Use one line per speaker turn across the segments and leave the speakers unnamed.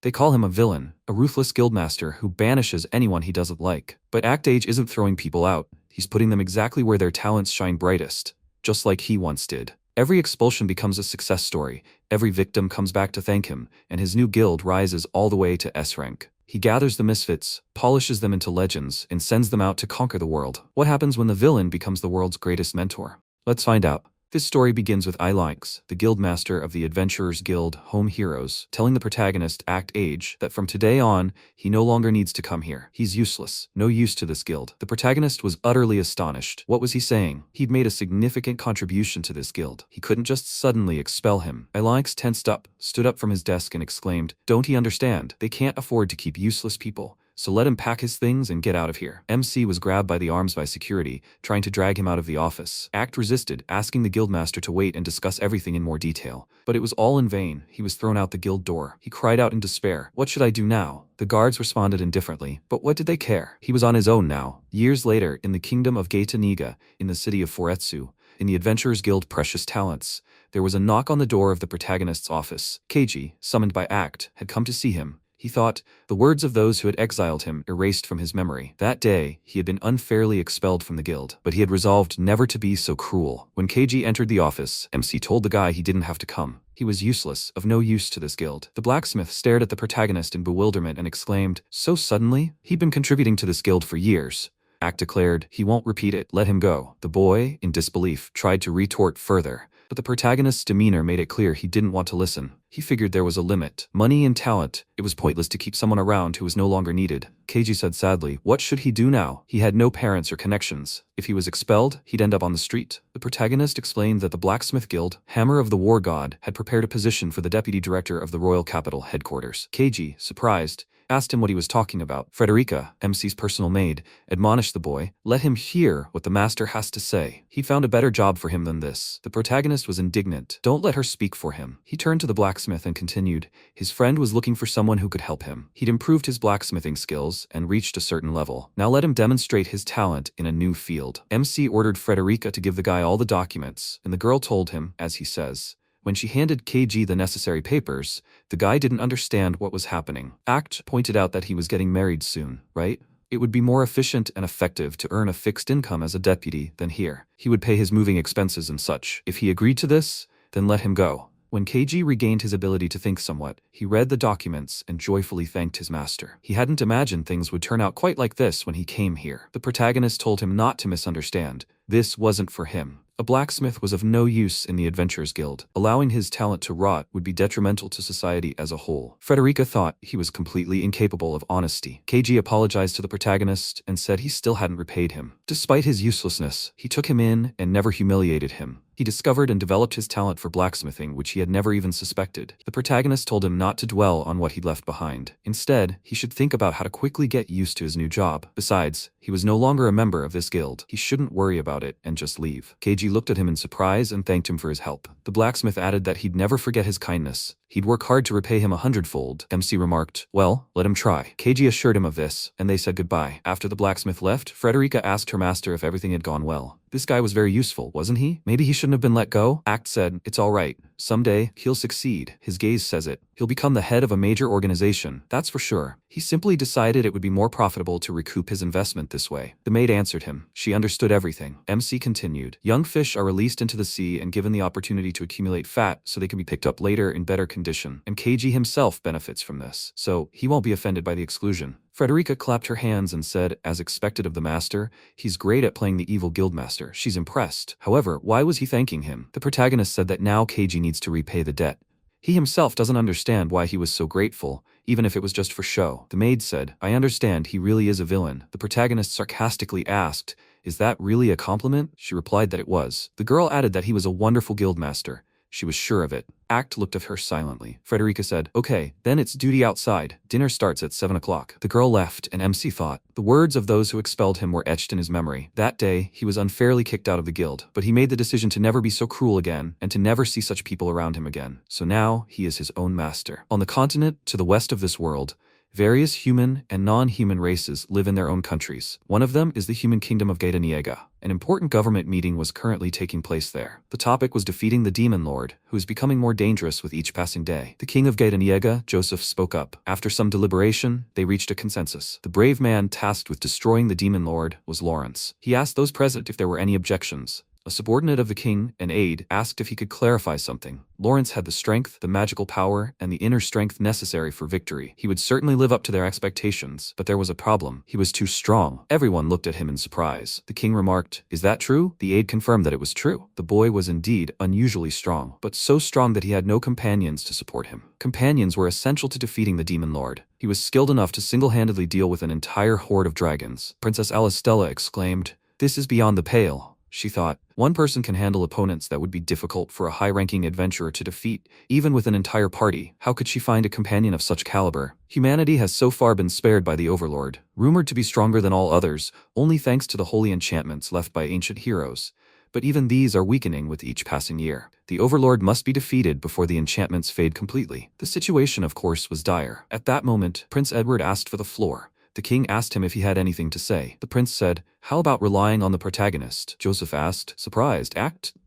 They call him a villain, a ruthless guildmaster who banishes anyone he doesn't like. But Act Age isn't throwing people out, he's putting them exactly where their talents shine brightest, just like he once did. Every expulsion becomes a success story, every victim comes back to thank him, and his new guild rises all the way to S rank. He gathers the misfits, polishes them into legends, and sends them out to conquer the world. What happens when the villain becomes the world's greatest mentor? Let's find out. This story begins with Ilex, the guildmaster of the Adventurers Guild Home Heroes, telling the protagonist, Act Age, that from today on, he no longer needs to come here. He's useless, no use to this guild. The protagonist was utterly astonished. What was he saying? He'd made a significant contribution to this guild. He couldn't just suddenly expel him. Ilex tensed up, stood up from his desk and exclaimed, "Don't he understand? They can't afford to keep useless people. So let him pack his things and get out of here." MC was grabbed by the arms by security, trying to drag him out of the office. Act resisted, asking the guildmaster to wait and discuss everything in more detail. But it was all in vain. He was thrown out the guild door. He cried out in despair. What should I do now? The guards responded indifferently, but what did they care? He was on his own now. Years later, in the kingdom of Gaetaniga, in the city of Foretsu, in the Adventurers Guild Precious Talents, there was a knock on the door of the protagonist's office. Keiji, summoned by Act, had come to see him. He thought, the words of those who had exiled him erased from his memory. That day, he had been unfairly expelled from the guild, but he had resolved never to be so cruel. When Keiji entered the office, MC told the guy he didn't have to come. He was useless, of no use to this guild. The blacksmith stared at the protagonist in bewilderment and exclaimed, so suddenly? He'd been contributing to this guild for years. Act declared, he won't repeat it, let him go. The boy, in disbelief, tried to retort further, but the protagonist's demeanor made it clear he didn't want to listen. He figured there was a limit. Money and talent. It was pointless to keep someone around who was no longer needed. Keiji said sadly, what should he do now? He had no parents or connections. If he was expelled, he'd end up on the street. The protagonist explained that the Blacksmith Guild, Hammer of the War God, had prepared a position for the deputy director of the Royal Capital headquarters. Keiji, surprised, asked him what he was talking about. Frederica, MC's personal maid, admonished the boy, let him hear what the master has to say. He found a better job for him than this. The protagonist was indignant. Don't let her speak for him. He turned to the blacksmith and continued, his friend was looking for someone who could help him. He'd improved his blacksmithing skills and reached a certain level. Now let him demonstrate his talent in a new field. MC ordered Frederica to give the guy all the documents, and the girl told him, as he says. When she handed Keiji the necessary papers, the guy didn't understand what was happening. Act pointed out that he was getting married soon, right? It would be more efficient and effective to earn a fixed income as a deputy than here. He would pay his moving expenses and such. If he agreed to this, then let him go. When Keiji regained his ability to think somewhat, he read the documents and joyfully thanked his master. He hadn't imagined things would turn out quite like this when he came here. The protagonist told him not to misunderstand. This wasn't for him. A blacksmith was of no use in the Adventurers Guild. Allowing his talent to rot would be detrimental to society as a whole. Frederica thought he was completely incapable of honesty. Keiji apologized to the protagonist and said he still hadn't repaid him. Despite his uselessness, he took him in and never humiliated him. He discovered and developed his talent for blacksmithing, which he had never even suspected. The protagonist told him not to dwell on what he'd left behind. Instead, he should think about how to quickly get used to his new job. Besides, he was no longer a member of this guild. He shouldn't worry about it and just leave. Keiji looked at him in surprise and thanked him for his help. The blacksmith added that he'd never forget his kindness. He'd work hard to repay him 100-fold. MC remarked, well, let him try. Keiji assured him of this, and they said goodbye. After the blacksmith left, Frederica asked her master if everything had gone well. This guy was very useful, wasn't he? Maybe he shouldn't have been let go? Act said, it's all right. Someday, he'll succeed. His gaze says it. He'll become the head of a major organization, that's for sure. He simply decided it would be more profitable to recoup his investment this way. The maid answered him. She understood everything. MC continued. Young fish are released into the sea and given the opportunity to accumulate fat so they can be picked up later in better condition. And Keiji himself benefits from this, so he won't be offended by the exclusion. Frederica clapped her hands and said, as expected of the master, he's great at playing the evil guildmaster. She's impressed. However, why was he thanking him? The protagonist said that now Keiji needs to repay the debt. He himself doesn't understand why he was so grateful, even if it was just for show. The maid said, I understand he really is a villain. The protagonist sarcastically asked, is that really a compliment? She replied that it was. The girl added that he was a wonderful guildmaster. She was sure of it. Act looked at her silently. Frederica said, okay, then it's duty outside. Dinner starts at 7 o'clock. The girl left, and MC thought. The words of those who expelled him were etched in his memory. That day, he was unfairly kicked out of the guild, but he made the decision to never be so cruel again, and to never see such people around him again. So now, he is his own master. On the continent, to the west of this world, Various human and non-human races live in their own countries. One of them is the human kingdom of Gaetaniega. An important government meeting was currently taking place there. The topic was defeating the demon lord, who is becoming more dangerous with each passing day. The king of Gaetaniega, Joseph, spoke up. After some deliberation, they reached a consensus. The brave man tasked with destroying the demon lord was Lawrence. He asked those present if there were any objections. A subordinate of the king, an aide, asked if he could clarify something. Lawrence had the strength, the magical power, and the inner strength necessary for victory. He would certainly live up to their expectations, but there was a problem. He was too strong. Everyone looked at him in surprise. The king remarked, "Is that true?" The aide confirmed that it was true. The boy was indeed unusually strong, but so strong that he had no companions to support him. Companions were essential to defeating the demon lord. He was skilled enough to single-handedly deal with an entire horde of dragons. Princess Alistella exclaimed, "This is beyond the pale." She thought, one person can handle opponents that would be difficult for a high-ranking adventurer to defeat, even with an entire party. How could she find a companion of such caliber? Humanity has so far been spared by the Overlord, rumored to be stronger than all others, only thanks to the holy enchantments left by ancient heroes. But even these are weakening with each passing year. The Overlord must be defeated before the enchantments fade completely. The situation, of course, was dire. At that moment, Prince Edward asked for the floor. The king asked him if he had anything to say. The prince said, "How about relying on the protagonist?" Joseph asked, surprised.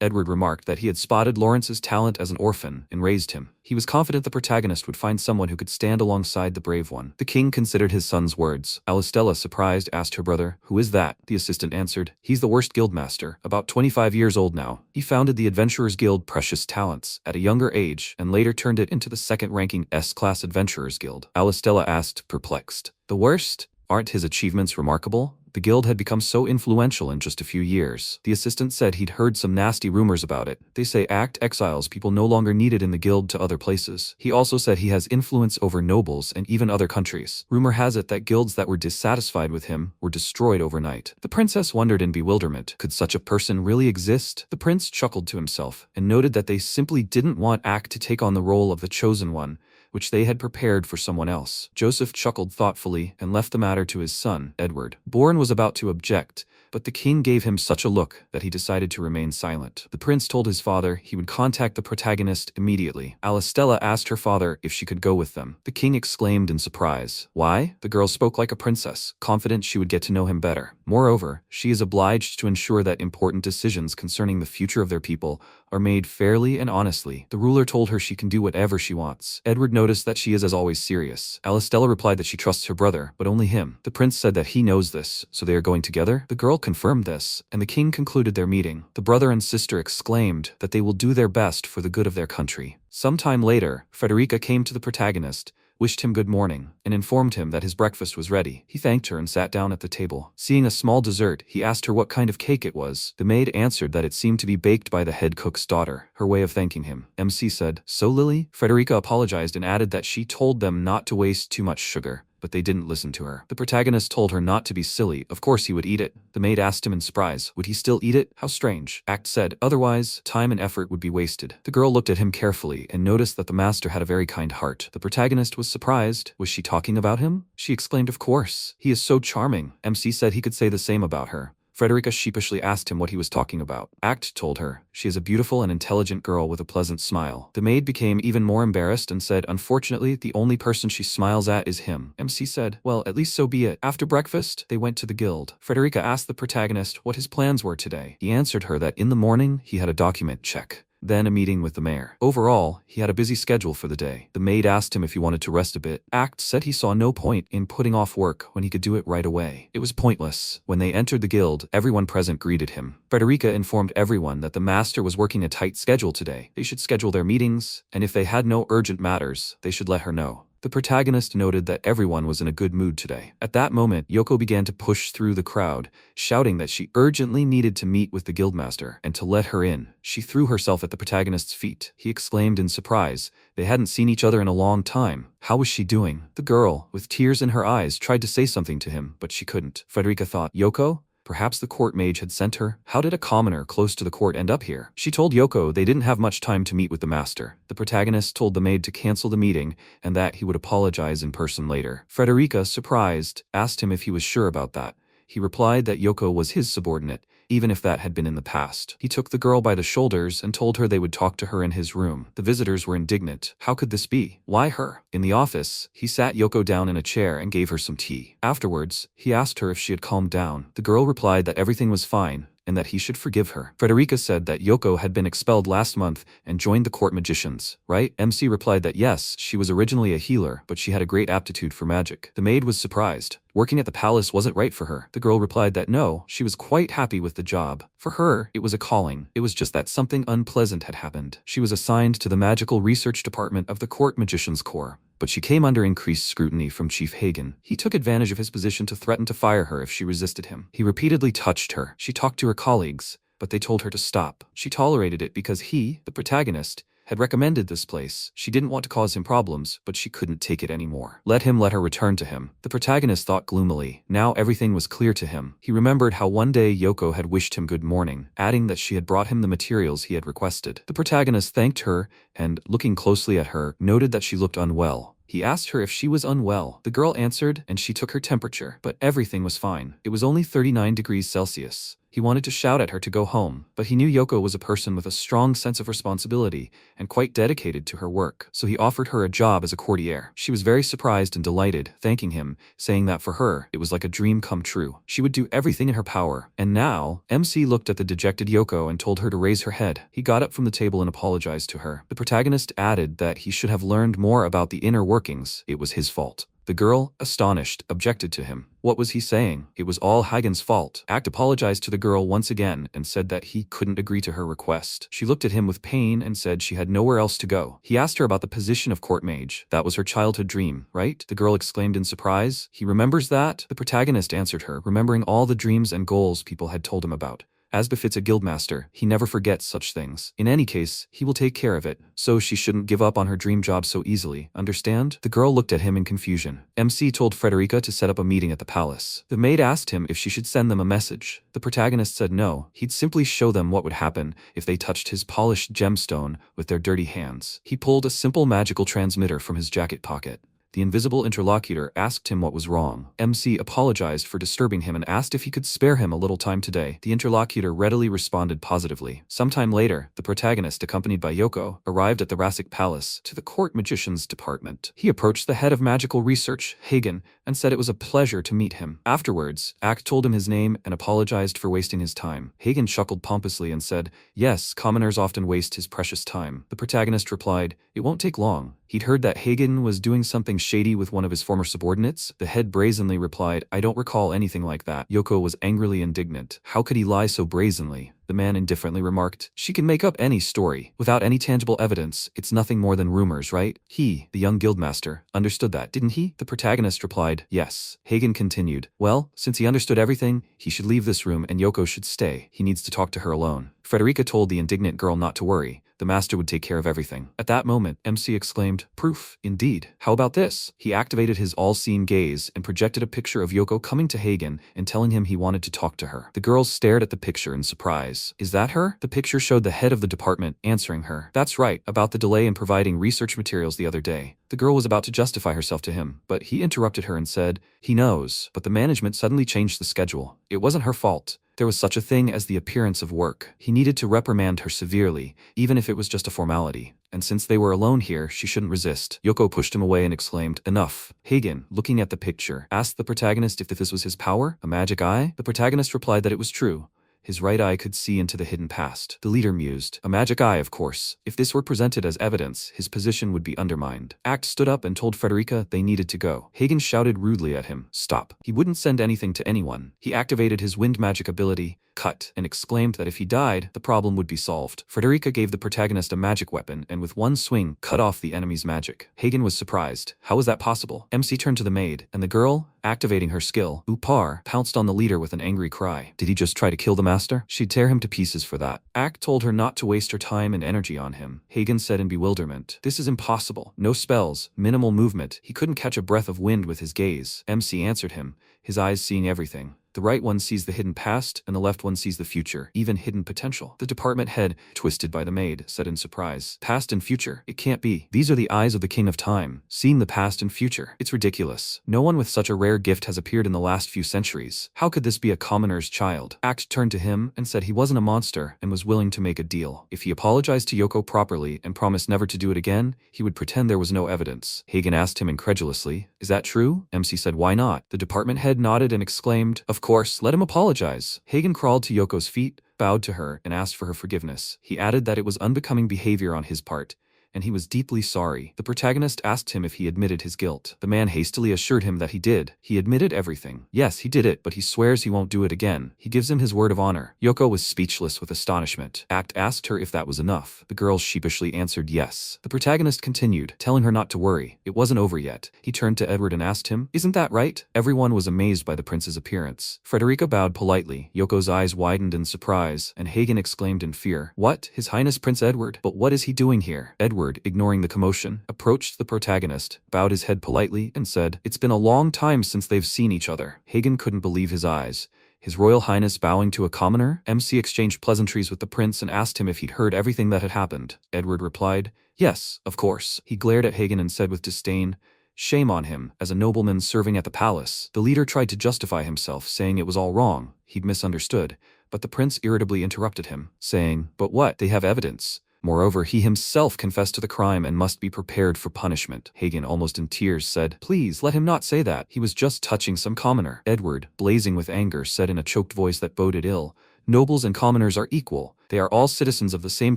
Edward remarked that he had spotted Lawrence's talent as an orphan and raised him. He was confident the protagonist would find someone who could stand alongside the brave one. The king considered his son's words. Alistella, surprised, asked her brother, "Who is that?" The assistant answered, "He's the worst guildmaster, about 25 years old now. He founded the Adventurers Guild Precious Talents at a younger age and later turned it into the second-ranking S-Class Adventurers Guild." Alistella asked, perplexed, "The worst? Aren't his achievements remarkable?" The guild had become so influential in just a few years. The assistant said he'd heard some nasty rumors about it. They say exiles people no longer needed in the guild to other places. He also said he has influence over nobles and even other countries. Rumor has it that guilds that were dissatisfied with him were destroyed overnight. The princess wondered in bewilderment. Could such a person really exist? The prince chuckled to himself and noted that they simply didn't want to take on the role of the chosen one, which they had prepared for someone else. Joseph chuckled thoughtfully and left the matter to his son, Edward. Bourne was about to object, but the king gave him such a look that he decided to remain silent. The prince told his father he would contact the protagonist immediately. Alistella asked her father if she could go with them. The king exclaimed in surprise. Why? The girl spoke like a princess, confident she would get to know him better. Moreover, she is obliged to ensure that important decisions concerning the future of their people are made fairly and honestly. The ruler told her she can do whatever she wants. Edward noticed that she is as always serious. Alistella replied that she trusts her brother, but only him. The prince said that he knows this, so they are going together. The girl confirmed this, and the king concluded their meeting. The brother and sister exclaimed that they will do their best for the good of their country. Sometime later, Frederica came to the protagonist, wished him good morning, and informed him that his breakfast was ready. He thanked her and sat down at the table. Seeing a small dessert, he asked her what kind of cake it was. The maid answered that it seemed to be baked by the head cook's daughter, her way of thanking him. MC said, "So Lily?" Frederica apologized and added that she told them not to waste too much sugar, but they didn't listen to her. The protagonist told her not to be silly. Of course he would eat it. The maid asked him in surprise, would he still eat it? How strange. Act said, otherwise, time and effort would be wasted. The girl looked at him carefully and noticed that the master had a very kind heart. The protagonist was surprised. Was she talking about him? She exclaimed, of course. He is so charming. MC said he could say the same about her. Frederica sheepishly asked him what he was talking about. Act told her. She is a beautiful and intelligent girl with a pleasant smile. The maid became even more embarrassed and said, unfortunately, the only person she smiles at is him. MC said, well, at least so be it. After breakfast, they went to the guild. Frederica asked the protagonist what his plans were today. He answered her that in the morning, he had a document check. Then a meeting with the mayor. Overall, he had a busy schedule for the day. The maid asked him if he wanted to rest a bit. Act said he saw no point in putting off work when he could do it right away. It was pointless. When they entered the guild, everyone present greeted him. Frederica informed everyone that the master was working a tight schedule today. They should schedule their meetings, and if they had no urgent matters, they should let her know. The protagonist noted that everyone was in a good mood today. At that moment, Yoko began to push through the crowd, shouting that she urgently needed to meet with the guildmaster and to let her in. She threw herself at the protagonist's feet. He exclaimed in surprise. They hadn't seen each other in a long time. How was she doing? The girl, with tears in her eyes, tried to say something to him, but she couldn't. Frederica thought, Yoko? Perhaps the court mage had sent her? How did a commoner close to the court end up here? She told Yoko they didn't have much time to meet with the master. The protagonist told the maid to cancel the meeting and that he would apologize in person later. Frederica, surprised, asked him if he was sure about that. He replied that Yoko was his subordinate even if that had been in the past. He took the girl by the shoulders and told her they would talk to her in his room. The visitors were indignant. How could this be? Why her? In the office, he sat Yoko down in a chair and gave her some tea. Afterwards, he asked her if she had calmed down. The girl replied that everything was fine, and that he should forgive her. Frederica said that Yoko had been expelled last month and joined the court magicians, right? MC replied that yes, she was originally a healer, but she had a great aptitude for magic. The maid was surprised. Working at the palace wasn't right for her. The girl replied that no, she was quite happy with the job. For her, it was a calling. It was just that something unpleasant had happened. She was assigned to the magical research department of the court magicians corps, but she came under increased scrutiny from Chief Hagen. He took advantage of his position to threaten to fire her if she resisted him. He repeatedly touched her. She talked to her colleagues, but they told her to stop. She tolerated it because he, the protagonist, had recommended this place. She didn't want to cause him problems, but she couldn't take it anymore. Let her return to him. The protagonist thought gloomily. Now everything was clear to him. He remembered how one day Yoko had wished him good morning, adding that she had brought him the materials he had requested. The protagonist thanked her and, looking closely at her, noted that she looked unwell. He asked her if she was unwell. The girl answered, and she took her temperature, but everything was fine. It was only 39 degrees Celsius. He wanted to shout at her to go home, but he knew Yoko was a person with a strong sense of responsibility and quite dedicated to her work, so he offered her a job as a courtier. She was very surprised and delighted, thanking him, saying that for her, it was like a dream come true. She would do everything in her power. And now, MC looked at the dejected Yoko and told her to raise her head. He got up from the table and apologized to her. The protagonist added that he should have learned more about the inner workings. It was his fault. The girl, astonished, objected to him. What was he saying? It was all Hagen's fault. Act apologized to the girl once again and said that he couldn't agree to her request. She looked at him with pain and said she had nowhere else to go. He asked her about the position of court mage. That was her childhood dream, right? The girl exclaimed in surprise. He remembers that? The protagonist answered her, remembering all the dreams and goals people had told him about. As befits a guildmaster, he never forgets such things. In any case, he will take care of it, so she shouldn't give up on her dream job so easily, understand? The girl looked at him in confusion. MC told Frederica to set up a meeting at the palace. The maid asked him if she should send them a message. The protagonist said no, he'd simply show them what would happen if they touched his polished gemstone with their dirty hands. He pulled a simple magical transmitter from his jacket pocket. The invisible interlocutor asked him what was wrong. MC apologized for disturbing him and asked if he could spare him a little time today. The interlocutor readily responded positively. Sometime later, the protagonist, accompanied by Yoko, arrived at the Rasik Palace to the court magician's department. He approached the head of magical research, Hagen, and said it was a pleasure to meet him. Afterwards, Act told him his name and apologized for wasting his time. Hagen chuckled pompously and said, yes, commoners often waste his precious time. The protagonist replied, it won't take long. He'd heard that Hagen was doing something shady with one of his former subordinates. The head brazenly replied, I don't recall anything like that. Yoko was angrily indignant. How could he lie so brazenly? The man indifferently remarked, she can make up any story. Without any tangible evidence, it's nothing more than rumors, right? He, the young guildmaster, understood that, didn't he? The protagonist replied, yes. Hagen continued, well, since he understood everything, he should leave this room and Yoko should stay. He needs to talk to her alone. Frederica told the indignant girl not to worry. The master would take care of everything. At that moment, MC exclaimed, proof, indeed. How about this? He activated his all-seeing gaze and projected a picture of Yoko coming to Hagen and telling him he wanted to talk to her. The girls stared at the picture in surprise. Is that her? The picture showed the head of the department answering her. That's right, about the delay in providing research materials the other day. The girl was about to justify herself to him, but he interrupted her and said, he knows, but the management suddenly changed the schedule. It wasn't her fault. There was such a thing as the appearance of work. He needed to reprimand her severely, even if it was just a formality. And since they were alone here, she shouldn't resist. Yoko pushed him away and exclaimed, enough. Hagen, looking at the picture, asked the protagonist if this was his power, a magic eye. The protagonist replied that it was true. His right eye could see into the hidden past. The leader mused. A magic eye, of course. If this were presented as evidence, his position would be undermined. Act stood up and told Frederica they needed to go. Hagen shouted rudely at him, stop. He wouldn't send anything to anyone. He activated his wind magic ability, cut, and exclaimed that if he died, the problem would be solved. Frederica gave the protagonist a magic weapon and with one swing, cut off the enemy's magic. Hagen was surprised. How was that possible? MC turned to the maid, and the girl, activating her skill, Upar, pounced on the leader with an angry cry. Did he just try to kill the master? She'd tear him to pieces for that. Act told her not to waste her time and energy on him. Hagen said in bewilderment, this is impossible. No spells, minimal movement. He couldn't catch a breath of wind with his gaze. MC answered him, his eyes seeing everything. The right one sees the hidden past, and the left one sees the future, even hidden potential. The department head, twisted by the maid, said in surprise. Past and future. It can't be. These are the eyes of the King of Time, seeing the past and future. It's ridiculous. No one with such a rare gift has appeared in the last few centuries. How could this be a commoner's child? Act turned to him and said he wasn't a monster and was willing to make a deal. If he apologized to Yoko properly and promised never to do it again, he would pretend there was no evidence. Hagen asked him incredulously, "Is that true?" MC said, "Why not?" The department head nodded and exclaimed, "Of course, let him apologize." Hagen crawled to Yoko's feet, bowed to her, and asked for her forgiveness. He added that it was unbecoming behavior on his part, and he was deeply sorry. The protagonist asked him if he admitted his guilt. The man hastily assured him that he did. He admitted everything. Yes, he did it, but he swears he won't do it again. He gives him his word of honor. Yoko was speechless with astonishment. Act asked her if that was enough. The girl sheepishly answered yes. The protagonist continued, telling her not to worry. It wasn't over yet. He turned to Edward and asked him, "Isn't that right?" Everyone was amazed by the prince's appearance. Frederica bowed politely. Yoko's eyes widened in surprise, and Hagen exclaimed in fear, "What? His Highness Prince Edward? But what is he doing here?" Edward, ignoring the commotion, approached the protagonist, bowed his head politely, and said, "It's been a long time since they've seen each other." Hagen couldn't believe his eyes. His Royal Highness bowing to a commoner? MC exchanged pleasantries with the prince and asked him if he'd heard everything that had happened. Edward replied, "Yes, of course." He glared at Hagen and said with disdain, "Shame on him, as a nobleman serving at the palace." The leader tried to justify himself, saying it was all wrong, he'd misunderstood, but the prince irritably interrupted him, saying, "But what? They have evidence. Moreover, he himself confessed to the crime and must be prepared for punishment." Hagen, almost in tears, said, "Please, let him not say that. He was just touching some commoner." Edward, blazing with anger, said in a choked voice that boded ill, "Nobles and commoners are equal. They are all citizens of the same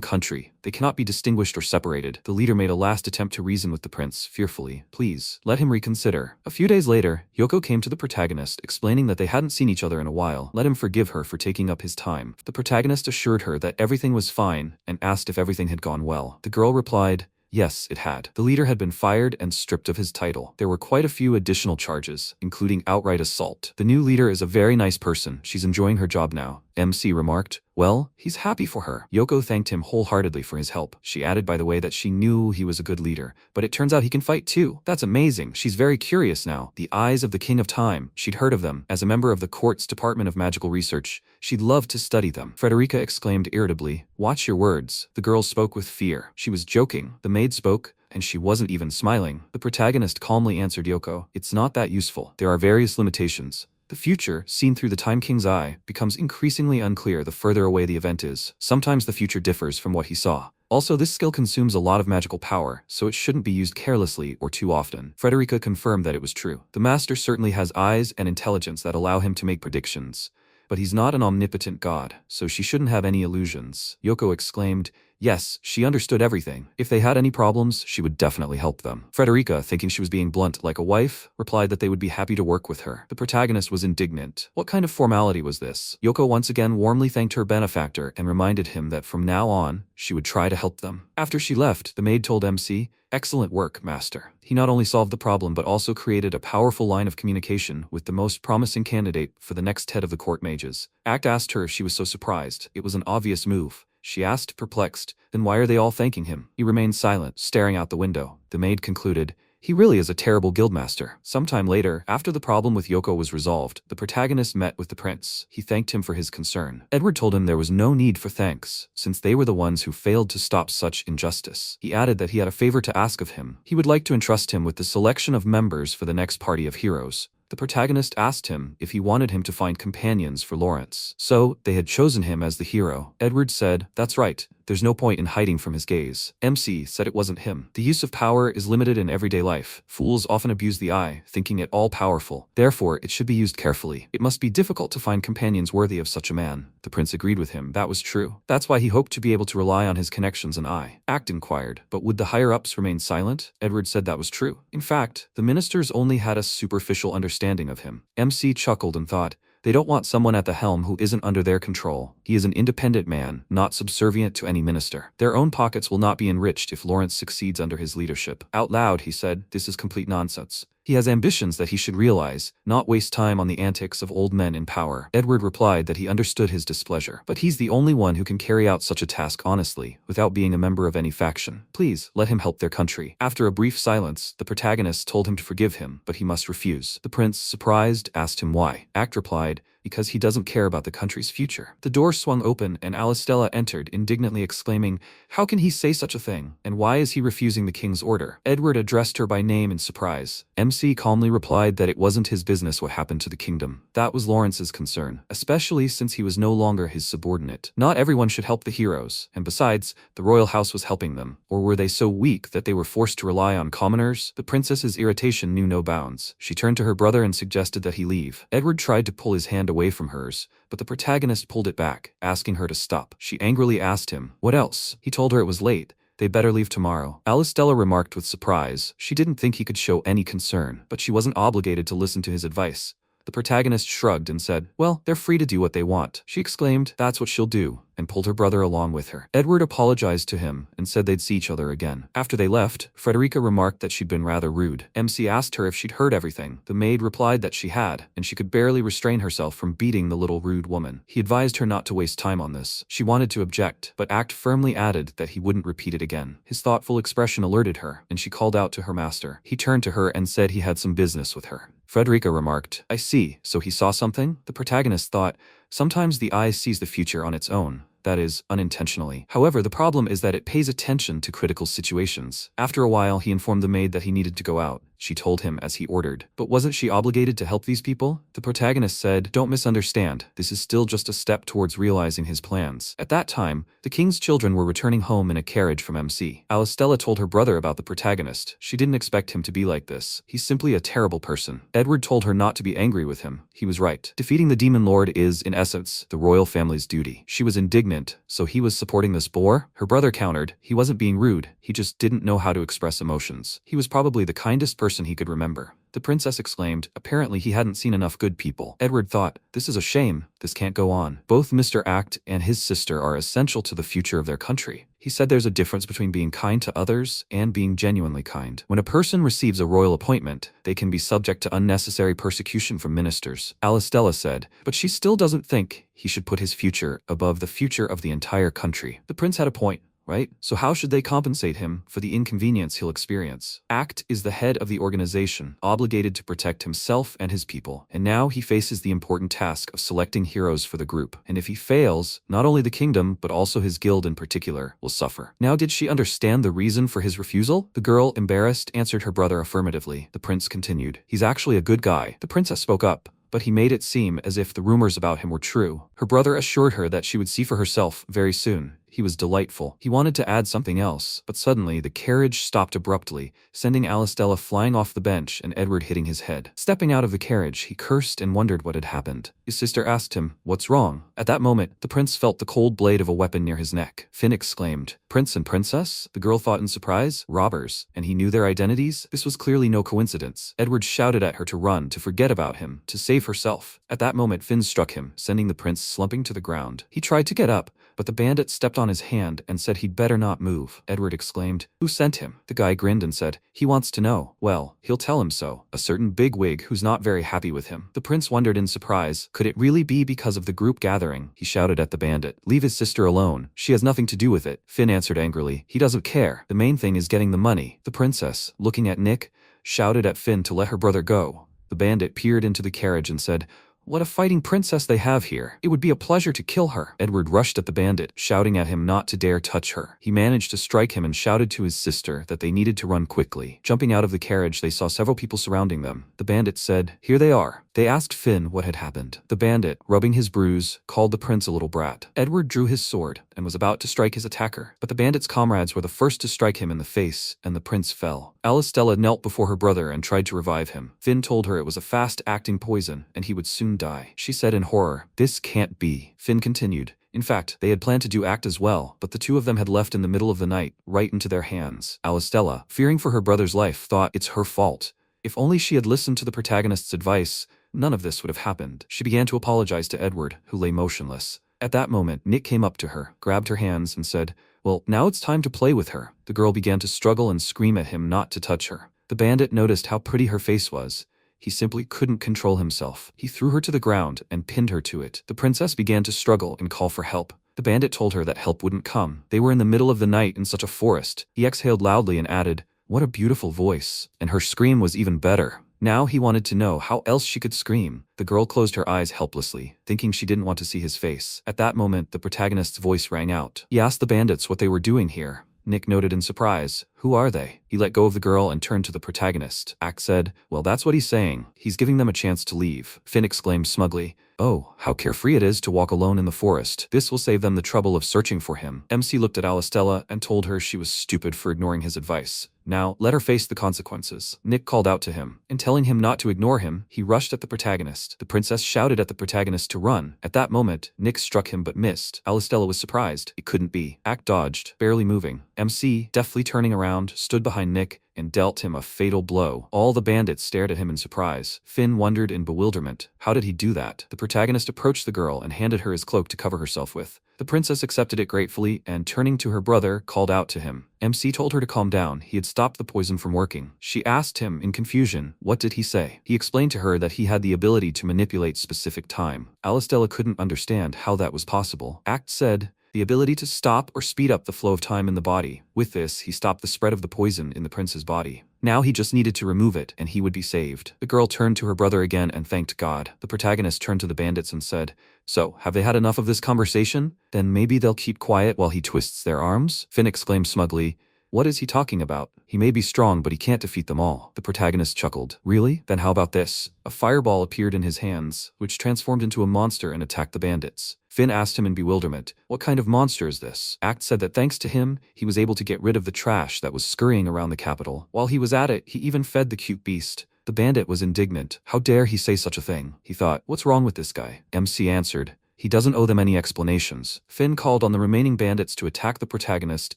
country. They cannot be distinguished or separated." The leader made a last attempt to reason with the prince, fearfully, "Please, let him reconsider." A few days later, Yoko came to the protagonist, explaining that they hadn't seen each other in a while. Let him forgive her for taking up his time. The protagonist assured her that everything was fine and asked if everything had gone well. The girl replied, yes, it had. The leader had been fired and stripped of his title. There were quite a few additional charges, including outright assault. "The new leader is a very nice person. She's enjoying her job now," MC remarked. "Well, he's happy for her." Yoko thanked him wholeheartedly for his help. She added, by the way, that she knew he was a good leader, but it turns out he can fight too. That's amazing. She's very curious now. The eyes of the King of Time. She'd heard of them. As a member of the court's Department of Magical Research, she'd love to study them. Frederica exclaimed irritably, "Watch your words." The girl spoke with fear. She was joking. The maid spoke, and she wasn't even smiling. The protagonist calmly answered Yoko, "It's not that useful. There are various limitations. The future, seen through the Time King's eye, becomes increasingly unclear the further away the event is. Sometimes the future differs from what he saw. Also, this skill consumes a lot of magical power, so it shouldn't be used carelessly or too often." Frederica confirmed that it was true. The master certainly has eyes and intelligence that allow him to make predictions, but he's not an omnipotent god, so she shouldn't have any illusions. Yoko exclaimed, yes, she understood everything. If they had any problems, she would definitely help them. Frederica, thinking she was being blunt like a wife, replied that they would be happy to work with her. The protagonist was indignant. What kind of formality was this? Yoko once again warmly thanked her benefactor and reminded him that from now on, she would try to help them. After she left, the maid told MC, "Excellent work, master." He not only solved the problem but also created a powerful line of communication with the most promising candidate for the next head of the court mages. Act asked her if she was so surprised. It was an obvious move. She asked, perplexed, "Then why are they all thanking him?" He remained silent, staring out the window. The maid concluded, "He really is a terrible guildmaster." Sometime later, after the problem with Yoko was resolved, the protagonist met with the prince. He thanked him for his concern. Edward told him there was no need for thanks, since they were the ones who failed to stop such injustice. He added that he had a favor to ask of him. He would like to entrust him with the selection of members for the next party of heroes. The protagonist asked him if he wanted him to find companions for Lawrence. So, they had chosen him as the hero. Edward said, "That's right. There's no point in hiding from his gaze." MC said it wasn't him. The use of power is limited in everyday life. Fools often abuse the eye, thinking it all-powerful. Therefore, it should be used carefully. It must be difficult to find companions worthy of such a man. The prince agreed with him. That was true. That's why he hoped to be able to rely on his connections and eye. Act inquired, but would the higher-ups remain silent? Edward said that was true. In fact, the ministers only had a superficial understanding of him. MC chuckled and thought, they don't want someone at the helm who isn't under their control. He is an independent man, not subservient to any minister. Their own pockets will not be enriched if Lawrence succeeds under his leadership. Out loud, he said, "This is complete nonsense. He has ambitions that he should realize, not waste time on the antics of old men in power." Edward replied that he understood his displeasure, but he's the only one who can carry out such a task honestly, without being a member of any faction. Please, let him help their country. After a brief silence, the protagonist told him to forgive him, but he must refuse. The prince, surprised, asked him why. Act replied, because he doesn't care about the country's future. The door swung open and Alistella entered, indignantly exclaiming, "How can he say such a thing? And why is he refusing the king's order?" Edward addressed her by name in surprise. MC calmly replied that it wasn't his business what happened to the kingdom. That was Lawrence's concern, especially since he was no longer his subordinate. Not everyone should help the heroes, and besides, the royal house was helping them. Or were they so weak that they were forced to rely on commoners? The princess's irritation knew no bounds. She turned to her brother and suggested that he leave. Edward tried to pull his hand away from hers, but the protagonist pulled it back, asking her to stop. She angrily asked him, "What else?" He told her it was late. They better leave tomorrow. Alistella remarked with surprise. She didn't think he could show any concern, but she wasn't obligated to listen to his advice. The protagonist shrugged and said, "Well, they're free to do what they want." She exclaimed, "That's what she'll do," and pulled her brother along with her. Edward apologized to him and said they'd see each other again. After they left, Frederica remarked that she'd been rather rude. MC asked her if she'd heard everything. The maid replied that she had, and she could barely restrain herself from beating the little rude woman. He advised her not to waste time on this. She wanted to object, but Act firmly added that he wouldn't repeat it again. His thoughtful expression alerted her, and she called out to her master. He turned to her and said he had some business with her. Frederica remarked, "I see, so he saw something?" The protagonist thought, sometimes the eye sees the future on its own. That is, unintentionally. However, the problem is that it pays attention to critical situations. After a while, he informed the maid that he needed to go out. She told him as he ordered. But wasn't she obligated to help these people? The protagonist said, "Don't misunderstand. This is still just a step towards realizing his plans." At that time, the king's children were returning home in a carriage from MC. Alistella told her brother about the protagonist. She didn't expect him to be like this. He's simply a terrible person. Edward told her not to be angry with him. He was right. Defeating the demon lord is, in essence, the royal family's duty. She was indignant. So he was supporting this bore? Her brother countered, he wasn't being rude, he just didn't know how to express emotions. He was probably the kindest person he could remember. The princess exclaimed, apparently he hadn't seen enough good people. Edward thought, this is a shame, this can't go on. Both Mr. Act and his sister are essential to the future of their country. He said there's a difference between being kind to others and being genuinely kind. When a person receives a royal appointment, they can be subject to unnecessary persecution from ministers. Alistella said, but she still doesn't think he should put his future above the future of the entire country. The prince had a point. Right? So how should they compensate him for the inconvenience he'll experience? Act is the head of the organization, obligated to protect himself and his people, and now he faces the important task of selecting heroes for the group. And if he fails, not only the kingdom, but also his guild in particular, will suffer. Now did she understand the reason for his refusal? The girl, embarrassed, answered her brother affirmatively. The prince continued, he's actually a good guy. The princess spoke up, but he made it seem as if the rumors about him were true. Her brother assured her that she would see for herself very soon. He was delightful. He wanted to add something else, but suddenly the carriage stopped abruptly, sending Alistella flying off the bench and Edward hitting his head. Stepping out of the carriage, he cursed and wondered what had happened. His sister asked him, what's wrong? At that moment, the prince felt the cold blade of a weapon near his neck. Finn exclaimed, Prince and princess? The girl thought in surprise. Robbers. And he knew their identities? This was clearly no coincidence. Edward shouted at her to run, to forget about him, to save herself. At that moment, Finn struck him, sending the prince slumping to the ground. He tried to get up, but the bandit stepped on his hand and said he'd better not move. Edward exclaimed, who sent him? The guy grinned and said, he wants to know. Well, he'll tell him so. A certain bigwig who's not very happy with him. The prince wondered in surprise, could it really be because of the group gathering? He shouted at the bandit, leave his sister alone. She has nothing to do with it. Finn answered angrily, he doesn't care. The main thing is getting the money. The princess, looking at Nick, shouted at Finn to let her brother go. The bandit peered into the carriage and said, what a fighting princess they have here. It would be a pleasure to kill her. Edward rushed at the bandit, shouting at him not to dare touch her. He managed to strike him and shouted to his sister that they needed to run quickly. Jumping out of the carriage, they saw several people surrounding them. The bandit said, here they are. They asked Finn what had happened. The bandit, rubbing his bruise, called the prince a little brat. Edward drew his sword and was about to strike his attacker, but the bandit's comrades were the first to strike him in the face, and the prince fell. Alistella knelt before her brother and tried to revive him. Finn told her it was a fast-acting poison, and he would soon die. She said in horror, this can't be. Finn continued, in fact, they had planned to do Act as well, but the two of them had left in the middle of the night, right into their hands. Alistella, fearing for her brother's life, thought it's her fault. If only she had listened to the protagonist's advice, none of this would have happened. She began to apologize to Edward, who lay motionless. At that moment, Nick came up to her, grabbed her hands, and said, well, now it's time to play with her. The girl began to struggle and scream at him not to touch her. The bandit noticed how pretty her face was. He simply couldn't control himself. He threw her to the ground and pinned her to it. The princess began to struggle and call for help. The bandit told her that help wouldn't come. They were in the middle of the night in such a forest. He exhaled loudly and added, what a beautiful voice. And her scream was even better. Now he wanted to know how else she could scream. The girl closed her eyes helplessly, thinking she didn't want to see his face. At that moment, the protagonist's voice rang out. He asked the bandits what they were doing here. Nick noted in surprise. Who are they? He let go of the girl and turned to the protagonist. Act said, well, that's what he's saying. He's giving them a chance to leave. Finn exclaimed smugly, oh, how carefree it is to walk alone in the forest. This will save them the trouble of searching for him. MC looked at Alistella and told her she was stupid for ignoring his advice. Now, let her face the consequences. Nick called out to him, and telling him not to ignore him, he rushed at the protagonist. The princess shouted at the protagonist to run. At that moment, Nick struck him but missed. Alistella was surprised. It couldn't be. Act dodged, barely moving. MC, deftly turning around, stood behind Nick and dealt him a fatal blow. All the bandits stared at him in surprise. Finn wondered in bewilderment. How did he do that? The protagonist approached the girl and handed her his cloak to cover herself with. The princess accepted it gratefully and, turning to her brother, called out to him. MC told her to calm down. He had stopped the poison from working. She asked him in confusion, what did he say? He explained to her that he had the ability to manipulate specific time. Alistella couldn't understand how that was possible. Act said, the ability to stop or speed up the flow of time in the body. With this, he stopped the spread of the poison in the prince's body. Now he just needed to remove it, and he would be saved. The girl turned to her brother again and thanked God. The protagonist turned to the bandits and said, so, have they had enough of this conversation? Then maybe they'll keep quiet while he twists their arms? Finn exclaimed smugly, what is he talking about? He may be strong, but he can't defeat them all. The protagonist chuckled. Really? Then how about this? A fireball appeared in his hands, which transformed into a monster and attacked the bandits. Finn asked him in bewilderment, what kind of monster is this? Act said that thanks to him, he was able to get rid of the trash that was scurrying around the capital. While he was at it, he even fed the cute beast. The bandit was indignant. How dare he say such a thing? He thought, what's wrong with this guy? MC answered, he doesn't owe them any explanations. Finn called on the remaining bandits to attack the protagonist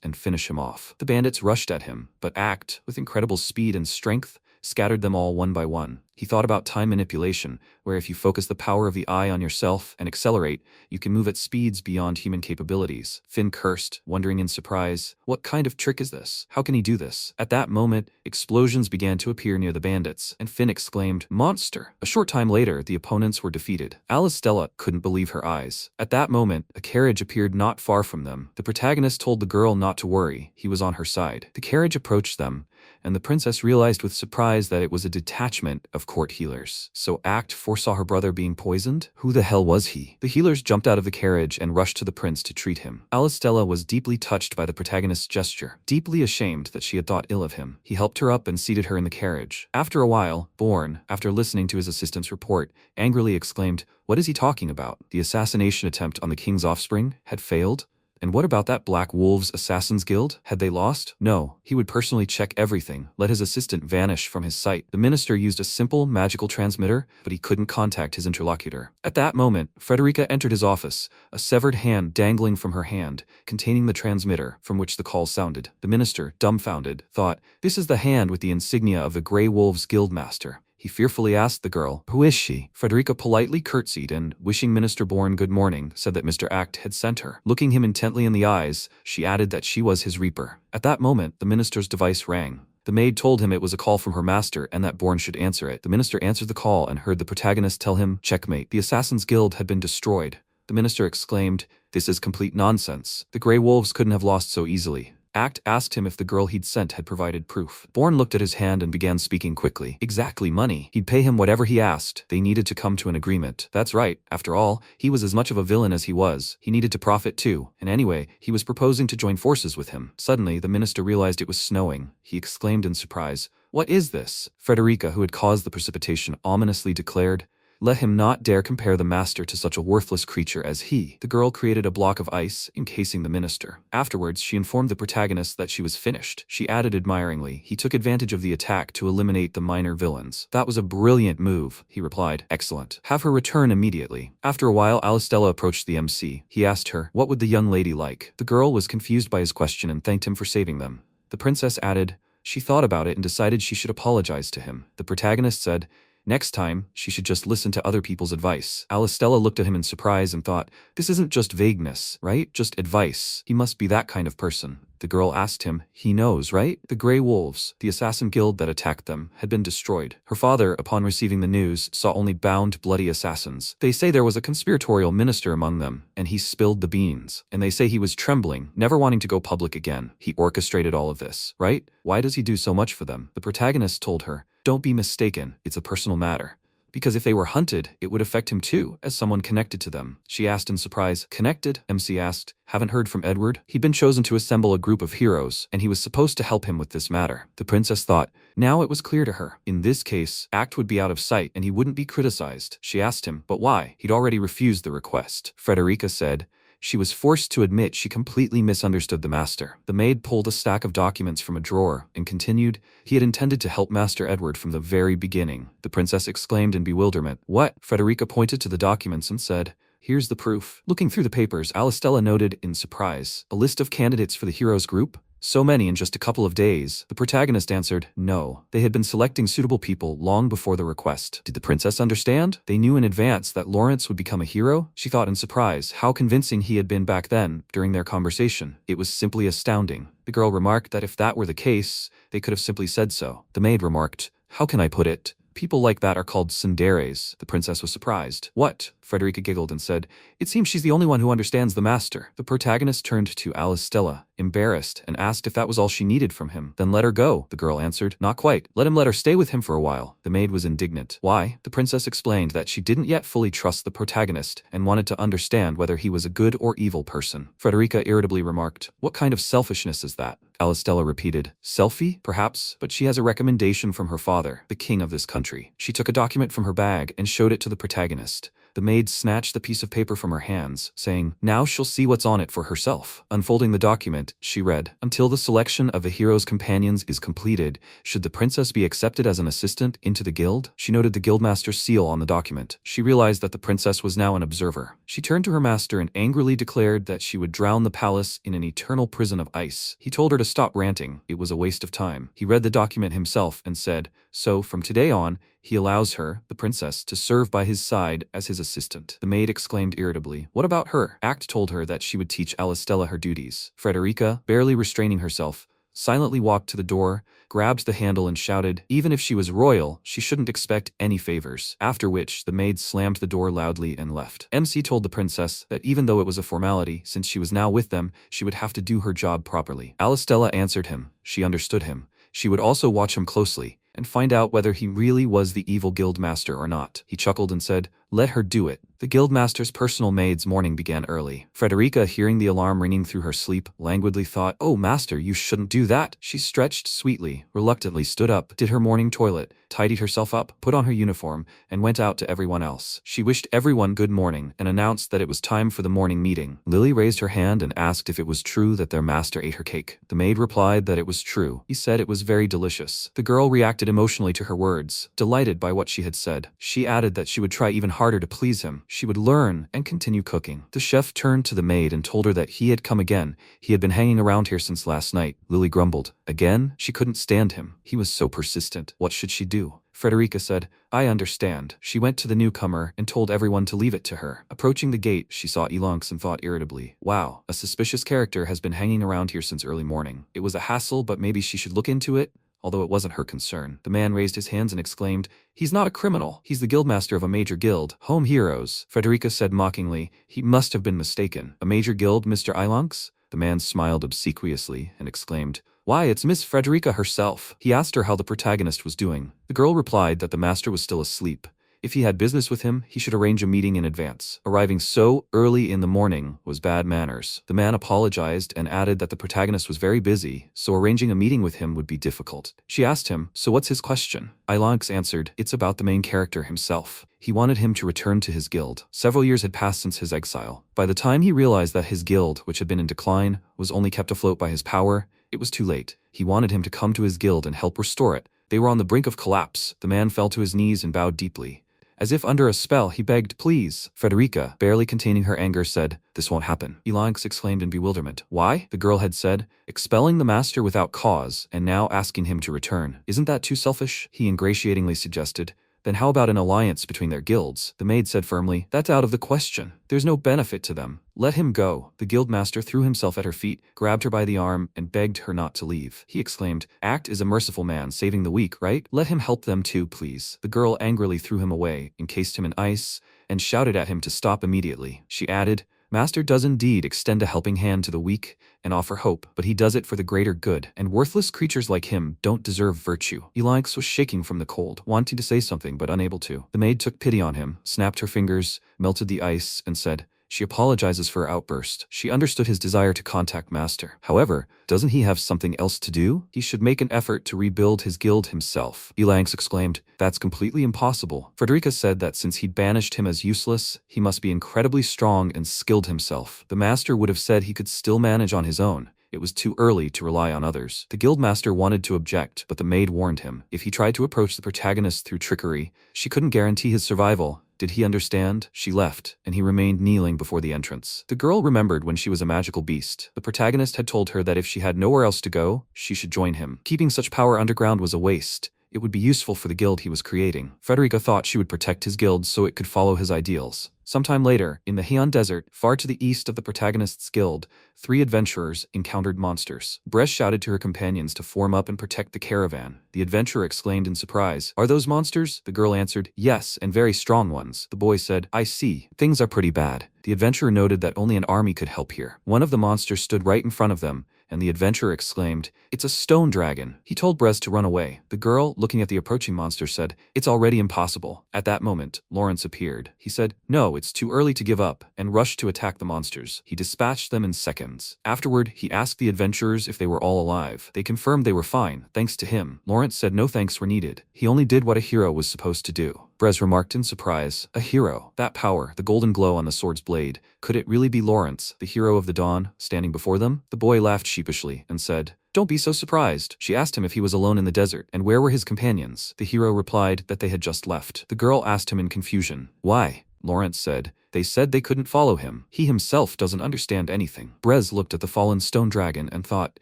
and finish him off. The bandits rushed at him, but Act, with incredible speed and strength, scattered them all one by one. He thought about time manipulation, where if you focus the power of the eye on yourself and accelerate, you can move at speeds beyond human capabilities. Finn cursed, wondering in surprise, what kind of trick is this? How can he do this? At that moment, explosions began to appear near the bandits, and Finn exclaimed, monster! A short time later, the opponents were defeated. Alistella couldn't believe her eyes. At that moment, a carriage appeared not far from them. The protagonist told the girl not to worry, he was on her side. The carriage approached them, and the princess realized with surprise that it was a detachment of court healers. So Act foresaw her brother being poisoned? Who the hell was he? The healers jumped out of the carriage and rushed to the prince to treat him. Alistella was deeply touched by the protagonist's gesture, deeply ashamed that she had thought ill of him. He helped her up and seated her in the carriage. After a while, Bourne, after listening to his assistant's report, angrily exclaimed, what is he talking about? The assassination attempt on the king's offspring had failed? And what about that Black Wolves Assassins Guild? Had they lost? No, he would personally check everything, let his assistant vanish from his sight. The minister used a simple magical transmitter, but he couldn't contact his interlocutor. At that moment, Frederica entered his office, a severed hand dangling from her hand, containing the transmitter from which the call sounded. The minister, dumbfounded, thought, this is the hand with the insignia of the Grey Wolves Guildmaster. He fearfully asked the girl, who is she? Frederica politely curtsied and, wishing Minister Bourne good morning, said that Mr. Act had sent her. Looking him intently in the eyes, she added that she was his reaper. At that moment, the minister's device rang. The maid told him it was a call from her master and that Bourne should answer it. The minister answered the call and heard the protagonist tell him, checkmate. The Assassin's Guild had been destroyed. The minister exclaimed, this is complete nonsense. The Grey Wolves couldn't have lost so easily. Act asked him if the girl he'd sent had provided proof. Bourne looked at his hand and began speaking quickly. Exactly, money. He'd pay him whatever he asked. They needed to come to an agreement. That's right. After all, he was as much of a villain as he was. He needed to profit too. And anyway, he was proposing to join forces with him. Suddenly, the minister realized it was snowing. He exclaimed in surprise, what is this? Frederica, who had caused the precipitation, ominously declared, let him not dare compare the master to such a worthless creature as he. The girl created a block of ice, encasing the minister. Afterwards, she informed the protagonist that she was finished. She added admiringly, he took advantage of the attack to eliminate the minor villains. That was a brilliant move, he replied. Excellent. Have her return immediately. After a while, Alistella approached the MC. He asked her, what would the young lady like? The girl was confused by his question and thanked him for saving them. The princess added, she thought about it and decided she should apologize to him. The protagonist said, next time, she should just listen to other people's advice. Alistella looked at him in surprise and thought, this isn't just vagueness, right? Just advice. He must be that kind of person. The girl asked him, he knows, right? The Grey Wolves, the assassin guild that attacked them, had been destroyed. Her father, upon receiving the news, saw only bound, bloody assassins. They say there was a conspiratorial minister among them, and he spilled the beans. And they say he was trembling, never wanting to go public again. He orchestrated all of this, right? Why does he do so much for them? The protagonist told her, Don't be mistaken, it's a personal matter. Because if they were hunted, it would affect him too, as someone connected to them. She asked in surprise. Connected? MC asked. Haven't heard from Edward? He'd been chosen to assemble a group of heroes, and he was supposed to help him with this matter. The princess thought. Now it was clear to her. In this case, Act would be out of sight and he wouldn't be criticized. She asked him, but why? He'd already refused the request. Frederica said. She was forced to admit she completely misunderstood the master. The maid pulled a stack of documents from a drawer and continued, he had intended to help Master Edward from the very beginning. The princess exclaimed in bewilderment. What? Frederica pointed to the documents and said, here's the proof. Looking through the papers, Alistella noted in surprise, a list of candidates for the heroes group? So many in just a couple of days. The protagonist answered, no. They had been selecting suitable people long before the request. Did the princess understand? They knew in advance that Lawrence would become a hero? She thought in surprise how convincing he had been back then during their conversation. It was simply astounding. The girl remarked that if that were the case, they could have simply said so. The maid remarked, how can I put it? People like that are called tsunderes. The princess was surprised. What? Frederica giggled and said, it seems she's the only one who understands the master. The protagonist turned to Alistella, embarrassed, and asked if that was all she needed from him. Then let her go, the girl answered. Not quite. Let her stay with him for a while. The maid was indignant. Why? The princess explained that she didn't yet fully trust the protagonist and wanted to understand whether he was a good or evil person. Frederica irritably remarked, what kind of selfishness is that? Alistella repeated, selfie? Perhaps, but she has a recommendation from her father, the king of this country. She took a document from her bag and showed it to the protagonist. The maid snatched the piece of paper from her hands, saying, now she'll see what's on it for herself. Unfolding the document, she read, until the selection of a hero's companions is completed, should the princess be accepted as an assistant into the guild? She noted the guildmaster's seal on the document. She realized that the princess was now an observer. She turned to her master and angrily declared that she would drown the palace in an eternal prison of ice. He told her to stop ranting. It was a waste of time. He read the document himself and said, so from today on, he allows her, the princess, to serve by his side as his assistant. The maid exclaimed irritably, what about her? Act told her that she would teach Alistella her duties. Frederica, barely restraining herself, silently walked to the door, grabbed the handle and shouted, even if she was royal, she shouldn't expect any favors. After which, the maid slammed the door loudly and left. MC told the princess that even though it was a formality, since she was now with them, she would have to do her job properly. Alistella answered him. She understood him. She would also watch him closely and find out whether he really was the evil guildmaster or not. He chuckled and said, let her do it. The guildmaster's personal maid's morning began early. Frederica, hearing the alarm ringing through her sleep, languidly thought, oh master, you shouldn't do that. She stretched sweetly, reluctantly stood up, did her morning toilet, tidied herself up, put on her uniform, and went out to everyone else. She wished everyone good morning and announced that it was time for the morning meeting. Lily raised her hand and asked if it was true that their master ate her cake. The maid replied that it was true. He said it was very delicious. The girl reacted emotionally to her words, delighted by what she had said. She added that she would try even harder to please him. She would learn and continue cooking. The chef turned to the maid and told her that he had come again. He had been hanging around here since last night. Lily grumbled. Again? She couldn't stand him. He was so persistent. What should she do? Frederica said, I understand. She went to the newcomer and told everyone to leave it to her. Approaching the gate, she saw Elonx and thought irritably, wow, a suspicious character has been hanging around here since early morning. It was a hassle, but maybe she should look into it. Although it wasn't her concern. The man raised his hands and exclaimed, he's not a criminal. He's the guildmaster of a major guild. Home heroes. Frederica said mockingly, he must have been mistaken. A major guild, Mr. Elonx? The man smiled obsequiously and exclaimed, why, it's Miss Frederica herself. He asked her how the protagonist was doing. The girl replied that the master was still asleep. If he had business with him, he should arrange a meeting in advance. Arriving so early in the morning was bad manners. The man apologized and added that the protagonist was very busy, so arranging a meeting with him would be difficult. She asked him, so what's his question? Elonx answered, it's about the main character himself. He wanted him to return to his guild. Several years had passed since his exile. By the time he realized that his guild, which had been in decline, was only kept afloat by his power, it was too late. He wanted him to come to his guild and help restore it. They were on the brink of collapse. The man fell to his knees and bowed deeply. As if under a spell, he begged, please. Frederica, barely containing her anger, said, this won't happen. Elonx exclaimed in bewilderment. Why? The girl had said, expelling the master without cause, and now asking him to return. Isn't that too selfish? He ingratiatingly suggested. Then how about an alliance between their guilds? The maid said firmly, that's out of the question. There's no benefit to them. Let him go. The guildmaster threw himself at her feet, grabbed her by the arm, and begged her not to leave. He exclaimed, Act is a merciful man, saving the weak, right? Let him help them too, please. The girl angrily threw him away, encased him in ice, and shouted at him to stop immediately. She added, Master does indeed extend a helping hand to the weak and offer hope, but he does it for the greater good, and worthless creatures like him don't deserve virtue. Elanx was shaking from the cold, wanting to say something but unable to. The maid took pity on him, snapped her fingers, melted the ice, and said, she apologizes for her outburst. She understood his desire to contact Master. However, doesn't he have something else to do? He should make an effort to rebuild his guild himself. Elanx exclaimed, that's completely impossible. Frederica said that since he'd banished him as useless, he must be incredibly strong and skilled himself. The Master would have said he could still manage on his own. It was too early to rely on others. The guildmaster wanted to object, but the maid warned him. If he tried to approach the protagonist through trickery, she couldn't guarantee his survival. Did he understand? She left, and he remained kneeling before the entrance. The girl remembered when she was a magical beast. The protagonist had told her that if she had nowhere else to go, she should join him. Keeping such power underground was a waste. It would be useful for the guild he was creating. Frederica thought she would protect his guild so it could follow his ideals. Sometime later, in the Heian Desert, far to the east of the protagonist's guild, 3 adventurers encountered monsters. Brez shouted to her companions to form up and protect the caravan. The adventurer exclaimed in surprise, "Are those monsters?" The girl answered, "Yes, and very strong ones." The boy said, "I see. Things are pretty bad." The adventurer noted that only an army could help here. One of the monsters stood right in front of them, and the adventurer exclaimed, "It's a stone dragon." He told Brez to run away. The girl, looking at the approaching monster, said, "It's already impossible." At that moment, Lawrence appeared. He said, "No, it's too early to give up," and rushed to attack the monsters. He dispatched them in seconds. Afterward, he asked the adventurers if they were all alive. They confirmed they were fine, thanks to him. Lawrence said no thanks were needed. He only did what a hero was supposed to do. Brez remarked in surprise, "A hero? That power, the golden glow on the sword's blade, could it really be Lawrence, the hero of the dawn, standing before them?" The boy laughed sheepishly and said, "Don't be so surprised." She asked him if he was alone in the desert, and where were his companions. The hero replied that they had just left. The girl asked him in confusion, "Why?" Lawrence said, "They said they couldn't follow him. He himself doesn't understand anything." Brez looked at the fallen stone dragon and thought,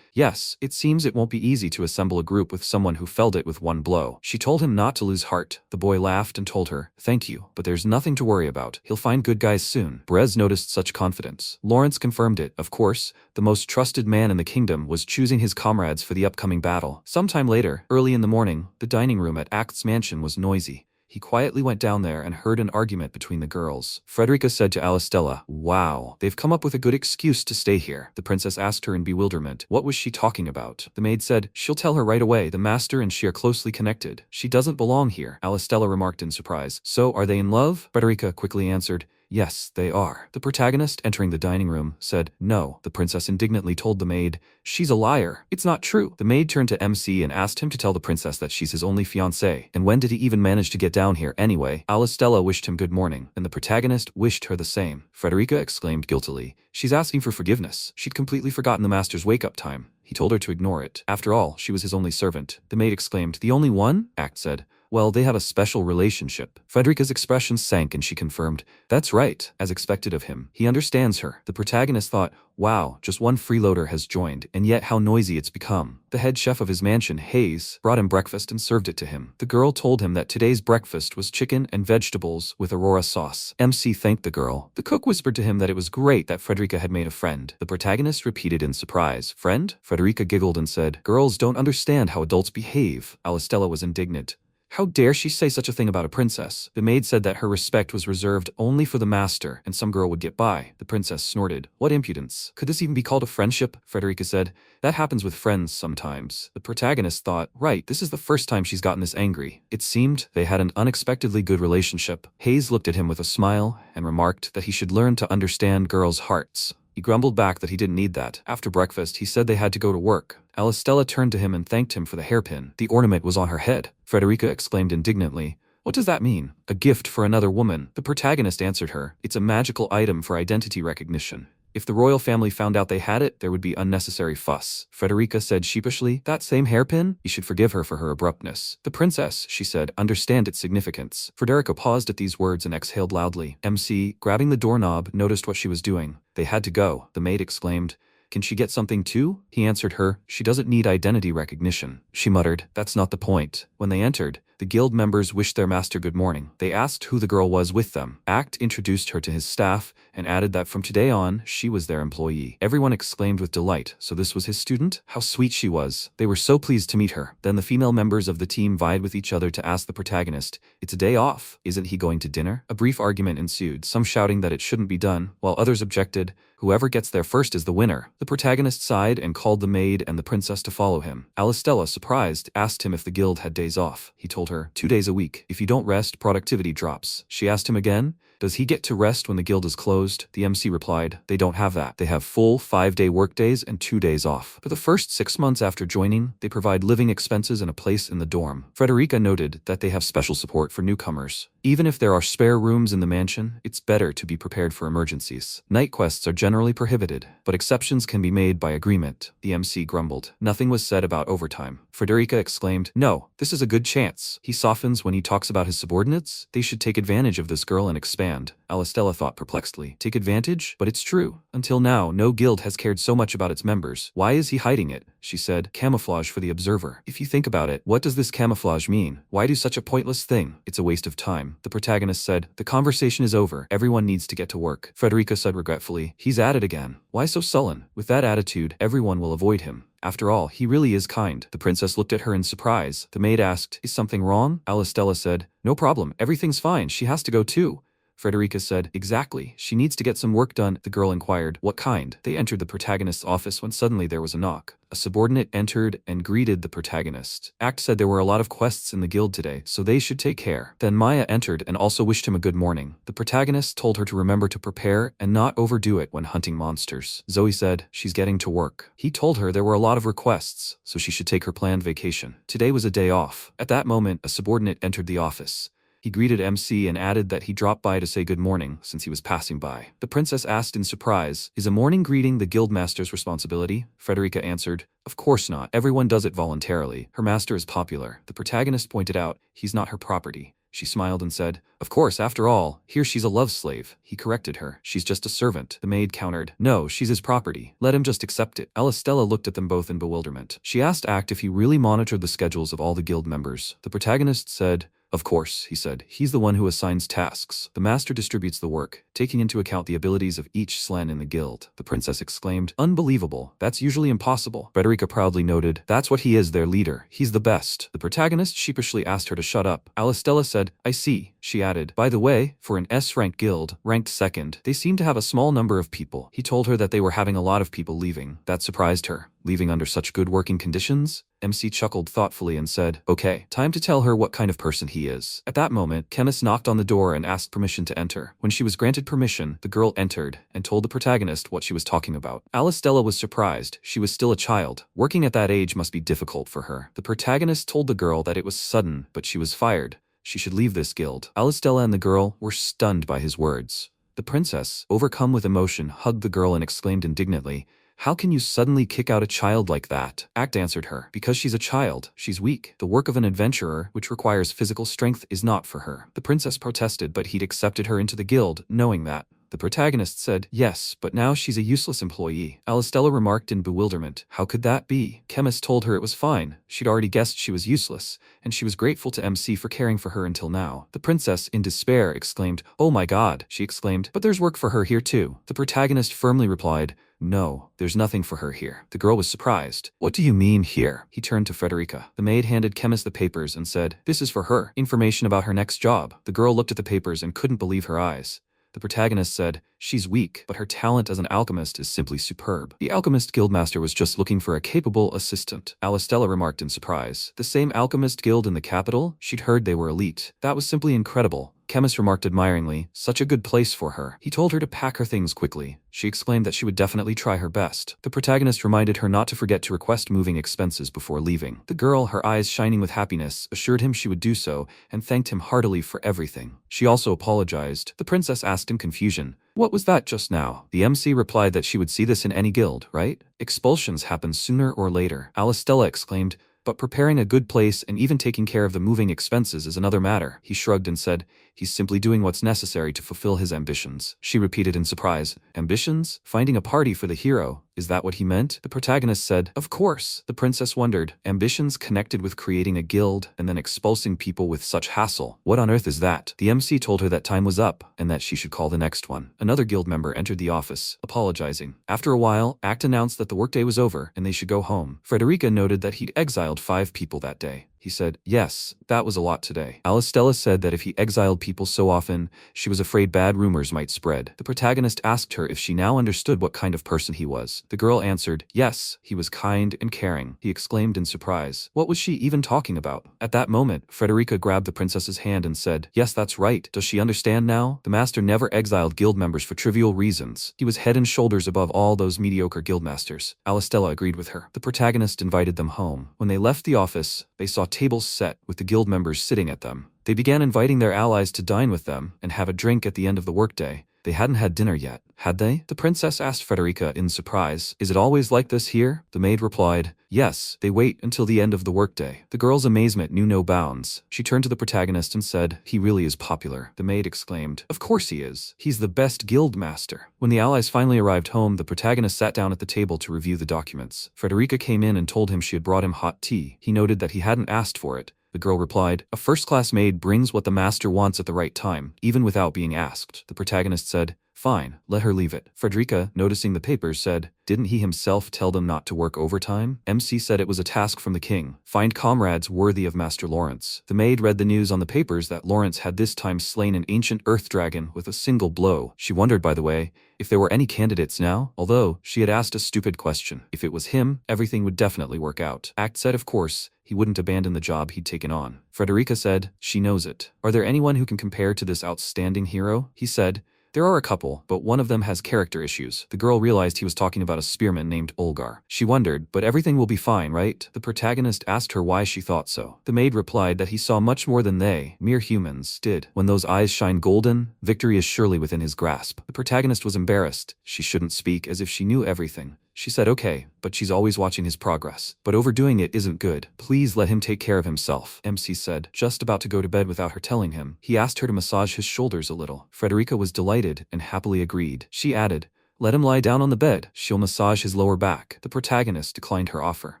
"Yes, it seems it won't be easy to assemble a group with someone who felled it with one blow." She told him not to lose heart. The boy laughed and told her, "Thank you, but there's nothing to worry about. He'll find good guys soon." Brez noticed such confidence. Lawrence confirmed it. Of course, the most trusted man in the kingdom was choosing his comrades for the upcoming battle. Sometime later, early in the morning, the dining room at Act's mansion was noisy. He quietly went down there and heard an argument between the girls. Frederica said to Alistella, "Wow, they've come up with a good excuse to stay here." The princess asked her in bewilderment, what was she talking about? The maid said, "She'll tell her right away. The master and she are closely connected. She doesn't belong here." Alistella remarked in surprise, "So are they in love?" Frederica quickly answered, "Yes, they are." The protagonist, entering the dining room, said, "No." The princess indignantly told the maid, "She's a liar. It's not true." The maid turned to MC and asked him to tell the princess that she's his only fiancée. And when did he even manage to get down here anyway? Alistella wished him good morning, and the protagonist wished her the same. Frederica exclaimed guiltily, "She's asking for forgiveness." She'd completely forgotten the master's wake-up time. He told her to ignore it. After all, she was his only servant. The maid exclaimed, "The only one?" Act said, "Well, they have a special relationship." Frederica's expression sank and she confirmed, "That's right, as expected of him. He understands her." The protagonist thought, wow, just one freeloader has joined, and yet how noisy it's become. The head chef of his mansion, Hayes, brought him breakfast and served it to him. The girl told him that today's breakfast was chicken and vegetables with Aurora sauce. MC thanked the girl. The cook whispered to him that it was great that Frederica had made a friend. The protagonist repeated in surprise, "Friend?" Frederica giggled and said, "Girls don't understand how adults behave." Alistella was indignant. How dare she say such a thing about a princess? The maid said that her respect was reserved only for the master, and some girl would get by. The princess snorted. What impudence. Could this even be called a friendship? Frederica said, "That happens with friends sometimes." The protagonist thought, right, this is the first time she's gotten this angry. It seemed they had an unexpectedly good relationship. Hayes looked at him with a smile and remarked that he should learn to understand girls' hearts. He grumbled back that he didn't need that. After breakfast, he said they had to go to work. Alistella turned to him and thanked him for the hairpin. The ornament was on her head. Frederica exclaimed indignantly, "What does that mean? A gift for another woman?" The protagonist answered her, "It's a magical item for identity recognition. If the royal family found out they had it, there would be unnecessary fuss." Frederica said sheepishly, "That same hairpin? You should forgive her for her abruptness." "The princess," she said, "understand its significance." Frederica paused at these words and exhaled loudly. MC, grabbing the doorknob, noticed what she was doing. They had to go. The maid exclaimed, "Can she get something too?" He answered her, "She doesn't need identity recognition." She muttered, "That's not the point." When they entered, The guild members wished their master good morning. They asked who the girl was with them. Act introduced her to his staff and added that from today on, she was their employee. Everyone exclaimed with delight, so this was his student? How sweet she was. They were so pleased to meet her. Then the female members of the team vied with each other to ask the protagonist, "It's a day off. Isn't he going to dinner?" A brief argument ensued, some shouting that it shouldn't be done, while others objected. Whoever gets there first is the winner. The protagonist sighed and called the maid and the princess to follow him. Alistella, surprised, asked him if the guild had days off. He told her, 2 days a week. If you don't rest, productivity drops. She asked him again, does he get to rest when the guild is closed? The MC replied, they don't have that. They have full 5-day workdays and 2 days off. For the first 6 months after joining, they provide living expenses and a place in the dorm. Frederica noted that they have special support for newcomers. Even if there are spare rooms in the mansion, it's better to be prepared for emergencies. Night quests are generally prohibited, but exceptions can be made by agreement. The MC grumbled. Nothing was said about overtime. Frederica exclaimed, no, this is a good chance. He softens when he talks about his subordinates. They should take advantage of this girl and expand. Alistella thought perplexedly. Take advantage? But it's true. Until now, no guild has cared so much about its members. Why is he hiding it? She said. Camouflage for the observer. If you think about it, what does this camouflage mean? Why do such a pointless thing? It's a waste of time. The protagonist said, the conversation is over. Everyone needs to get to work. Frederica said regretfully, he's at it again. Why so sullen? With that attitude, everyone will avoid him. After all, he really is kind. The princess looked at her in surprise. The maid asked, is something wrong? Alistella said, no problem. Everything's fine. She has to go too. Frederica said, exactly. She needs to get some work done. The girl inquired, what kind? They entered the protagonist's office when suddenly there was a knock. A subordinate entered and greeted the protagonist. Act said there were a lot of quests in the guild today, so they should take care. Then Maya entered and also wished him a good morning. The protagonist told her to remember to prepare and not overdo it when hunting monsters. Zoe said, she's getting to work. He told her there were a lot of requests, so she should take her planned vacation. Today was a day off. At that moment, a subordinate entered the office. He greeted MC and added that he dropped by to say good morning since he was passing by. The princess asked in surprise, is a morning greeting the guildmaster's responsibility? Frederica answered, of course not. Everyone does it voluntarily. Her master is popular. The protagonist pointed out, he's not her property. She smiled and said, of course, after all, here she's a love slave. He corrected her. She's just a servant. The maid countered, no, she's his property. Let him just accept it. Alistella looked at them both in bewilderment. She asked Act if he really monitored the schedules of all the guild members. The protagonist said, of course, he said. He's the one who assigns tasks. The master distributes the work, taking into account the abilities of each slen in the guild. The princess exclaimed, unbelievable. That's usually impossible. Frederica proudly noted, that's what he is, their leader. He's the best. The protagonist sheepishly asked her to shut up. Alistella said, I see. She added, by the way, for an S-rank guild, ranked second, they seem to have a small number of people. He told her that they were having a lot of people leaving. That surprised her. Leaving under such good working conditions? MC chuckled thoughtfully and said, okay, time to tell her what kind of person he is. At that moment, Chemist knocked on the door and asked permission to enter. When she was granted permission, the girl entered and told the protagonist what she was talking about. Alistella was surprised. She was still a child. Working at that age must be difficult for her. The protagonist told the girl that it was sudden, but she was fired. She should leave this guild. Alistella and the girl were stunned by his words. The princess, overcome with emotion, hugged the girl and exclaimed indignantly, how can you suddenly kick out a child like that? Act answered her, because she's a child. She's weak. The work of an adventurer, which requires physical strength, is not for her. The princess protested, but he'd accepted her into the guild, knowing that. The protagonist said, yes, but now she's a useless employee. Alistella remarked in bewilderment, how could that be? Chemist told her it was fine. She'd already guessed she was useless, and she was grateful to MC for caring for her until now. The princess, in despair, exclaimed, oh my god, she exclaimed, but there's work for her here too. The protagonist firmly replied, no, there's nothing for her here. The girl was surprised. What do you mean here? He turned to Frederica. The maid handed Chemist the papers and said, this is for her. Information about her next job. The girl looked at the papers and couldn't believe her eyes. The protagonist said, she's weak, but her talent as an alchemist is simply superb. The alchemist guildmaster was just looking for a capable assistant. Alistella remarked in surprise. The same alchemist guild in the capital? She'd heard they were elite. That was simply incredible. Chemist remarked admiringly, such a good place for her. He told her to pack her things quickly. She exclaimed that she would definitely try her best. The protagonist reminded her not to forget to request moving expenses before leaving. The girl, her eyes shining with happiness, assured him she would do so and thanked him heartily for everything. She also apologized. The princess asked in confusion, what was that just now? The MC replied that she would see this in any guild, right? Expulsions happen sooner or later. Alistella exclaimed, but preparing a good place and even taking care of the moving expenses is another matter. He shrugged and said, he's simply doing what's necessary to fulfill his ambitions. She repeated in surprise, ambitions? Finding a party for the hero? Is that what he meant? The protagonist said, of course. The princess wondered. Ambitions connected with creating a guild and then expulsing people with such hassle. What on earth is that? The MC told her that time was up and that she should call the next one. Another guild member entered the office, apologizing. After a while, Act announced that the workday was over and they should go home. Frederica noted that he'd exiled 5 people that day. He said, yes, that was a lot today. Alistella said that if he exiled people so often, she was afraid bad rumors might spread. The protagonist asked her if she now understood what kind of person he was. The girl answered, yes, he was kind and caring. He exclaimed in surprise. What was she even talking about? At that moment, Frederica grabbed the princess's hand and said, yes, that's right. Does she understand now? The master never exiled guild members for trivial reasons. He was head and shoulders above all those mediocre guild masters. Alistella agreed with her. The protagonist invited them home. When they left the office, they saw tables set with the guild members sitting at them. They began inviting their allies to dine with them and have a drink at the end of the workday. They hadn't had dinner yet, had they? The princess asked Frederica in surprise. Is it always like this here? The maid replied, yes, they wait until the end of the workday. The girl's amazement knew no bounds. She turned to the protagonist and said, he really is popular. The maid exclaimed, of course he is. He's the best guild master. When the allies finally arrived home, the protagonist sat down at the table to review the documents. Frederica came in and told him she had brought him hot tea. He noted that he hadn't asked for it. The girl replied, a first-class maid brings what the master wants at the right time, even without being asked. The protagonist said, fine, let her leave it. Frederica, noticing the papers, said, didn't he himself tell them not to work overtime? MC said it was a task from the king. Find comrades worthy of Master Lawrence. The maid read the news on the papers that Lawrence had this time slain an ancient earth dragon with a single blow. She wondered, by the way, if there were any candidates now, although she had asked a stupid question. If it was him, everything would definitely work out. Act said, of course, he wouldn't abandon the job he'd taken on. Frederica said, she knows it. Are there anyone who can compare to this outstanding hero? He said, there are a couple, but one of them has character issues. The girl realized he was talking about a spearman named Olgar. She wondered, but everything will be fine, right? The protagonist asked her why she thought so. The maid replied that he saw much more than they, mere humans, did. When those eyes shine golden, victory is surely within his grasp. The protagonist was embarrassed. She shouldn't speak as if she knew everything. She said, okay, but she's always watching his progress. But overdoing it isn't good. Please let him take care of himself, MC said, just about to go to bed without her telling him. He asked her to massage his shoulders a little. Frederica was delighted and happily agreed. She added, let him lie down on the bed. She'll massage his lower back. The protagonist declined her offer.